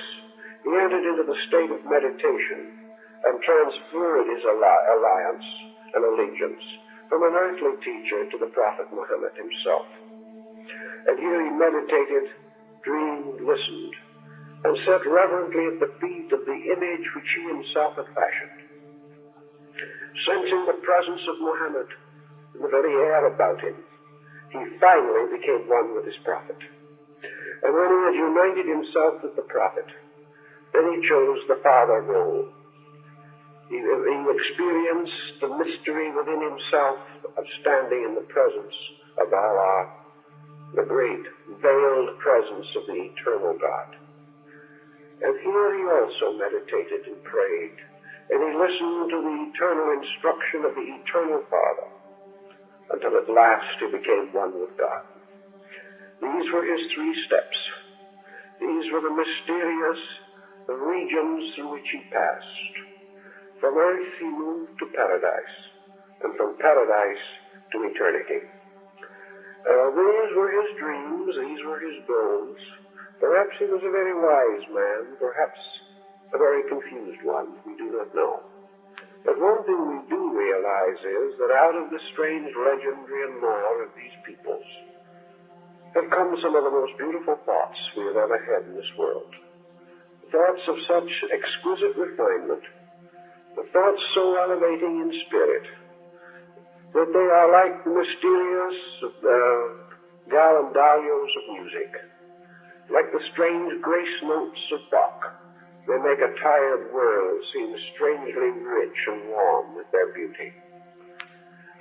Speaker 1: he entered into the state of meditation and transferred his alliance and allegiance from an earthly teacher to the Prophet Muhammad himself. And here he meditated, dreamed, listened, and sat reverently at the feet of the image which he himself had fashioned. Sensing the presence of Muhammad in the very air about him, he finally became one with his prophet. And when he had united himself with the prophet, then he chose the father role. He experienced the mystery within himself of standing in the presence of Allah, the great veiled presence of the eternal God. And here he also meditated and prayed, and he listened to the eternal instruction of the eternal Father, until at last he became one with God. These were his 3 steps. These were the mysterious regions through which he passed. From earth he moved to paradise, and from paradise to eternity. These were his dreams, these were his goals. Perhaps he was a very wise man, perhaps a very confused one, we do not know. But one thing we do realize is that out of the strange legendary and lore of these peoples have come some of the most beautiful thoughts we have ever had in this world. Thoughts of such exquisite refinement, the thoughts so elevating in spirit, that they are like the mysterious gallandalios of music, like the strange grace notes of Bach. They make a tired world seem strangely rich and warm with their beauty.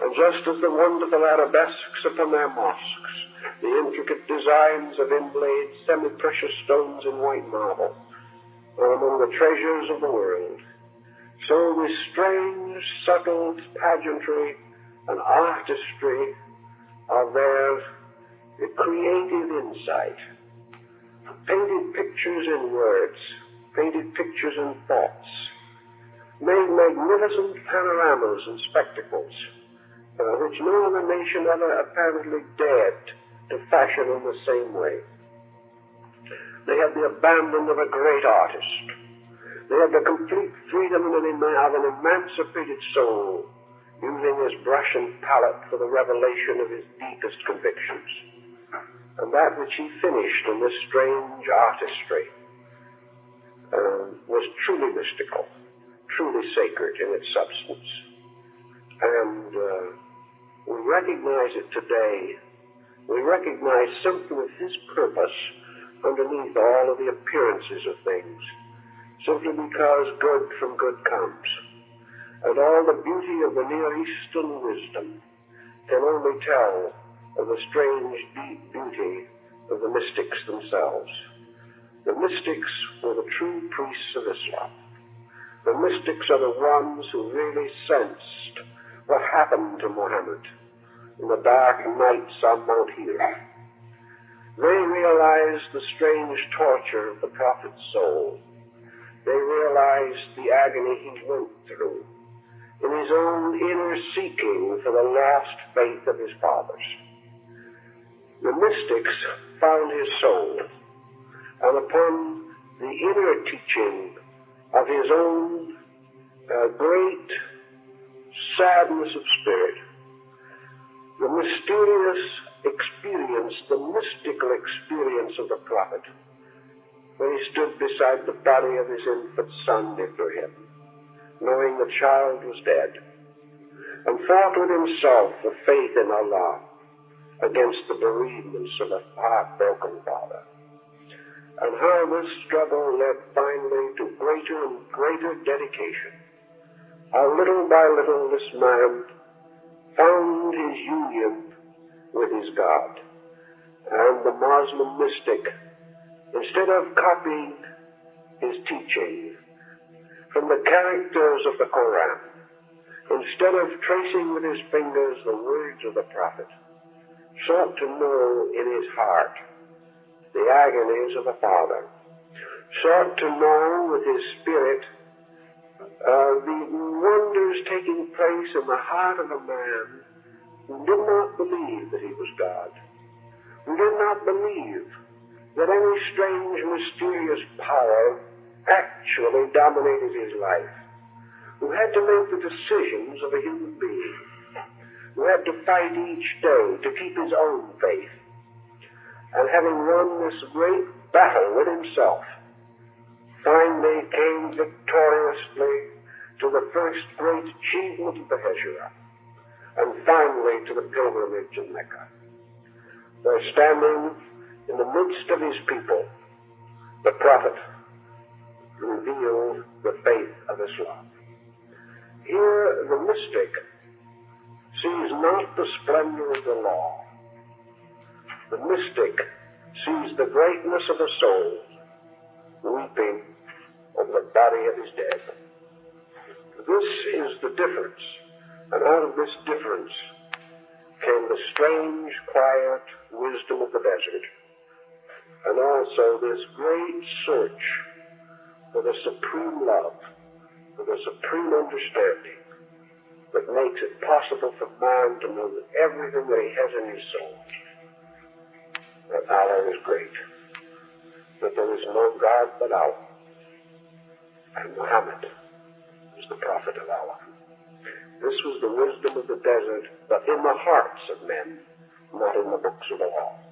Speaker 1: And just as the wonderful arabesques upon their mosques, the intricate designs of inlaid semi-precious stones in white marble, are among the treasures of the world, so this strange, subtle pageantry and artistry of their creative insight, painted pictures in words, painted pictures in thoughts, made magnificent panoramas and spectacles, which no other nation ever apparently dared to fashion in the same way. They had the abandon of a great artist. They had the complete freedom of an emancipated soul, using his brush and palette for the revelation of his deepest convictions. And that which he finished in this strange artistry was truly mystical, truly sacred in its substance. And we recognize it today. We recognize something of his purpose underneath all of the appearances of things, simply because good from good comes. And all the beauty of the Near Eastern wisdom can only tell of the strange, deep beauty of the mystics themselves. The mystics were the true priests of Islam. The mystics are the ones who really sensed what happened to Muhammad in the dark nights on Mount Hira. They realized the strange torture of the prophet's soul. They realized the agony he went through in his own inner seeking for the lost faith of his fathers. The mystics found his soul, and upon the inner teaching of his own great sadness of spirit, the mysterious experience, the mystical experience of the prophet, when he stood beside the body of his infant son Ibrahim, knowing the child was dead, and fought with himself for faith in Allah against the bereavements of a heartbroken father. And how this struggle led finally to greater and greater dedication. How little by little this man found his union with his God. And the Muslim mystic, instead of copying his teaching from the characters of the Quran, instead of tracing with his fingers the words of the prophet, sought to know in his heart the agonies of a father, sought to know with his spirit the wonders taking place in the heart of a man who did not believe that he was God, who did not believe that any strange, mysterious power actually dominated his life, who had to make the decisions of a human being, who had to fight each day to keep his own faith, and having won this great battle with himself, finally came victoriously to the first great achievement of the Hijrah, and finally to the pilgrimage of Mecca. where standing in the midst of his people, the prophet revealed the faith of Islam. Here the mystic sees not the splendor of the law. The mystic sees the greatness of the soul weeping over the body of his dead. This is the difference, and out of this difference came the strange, quiet wisdom of the desert, and also this great search for the supreme love, for the supreme understanding that makes it possible for man to know that everything that he has in his soul, that Allah is great, that there is no God but Allah, and Muhammad is the prophet of Allah. This was the wisdom of the desert, but in the hearts of men, not in the books of the law.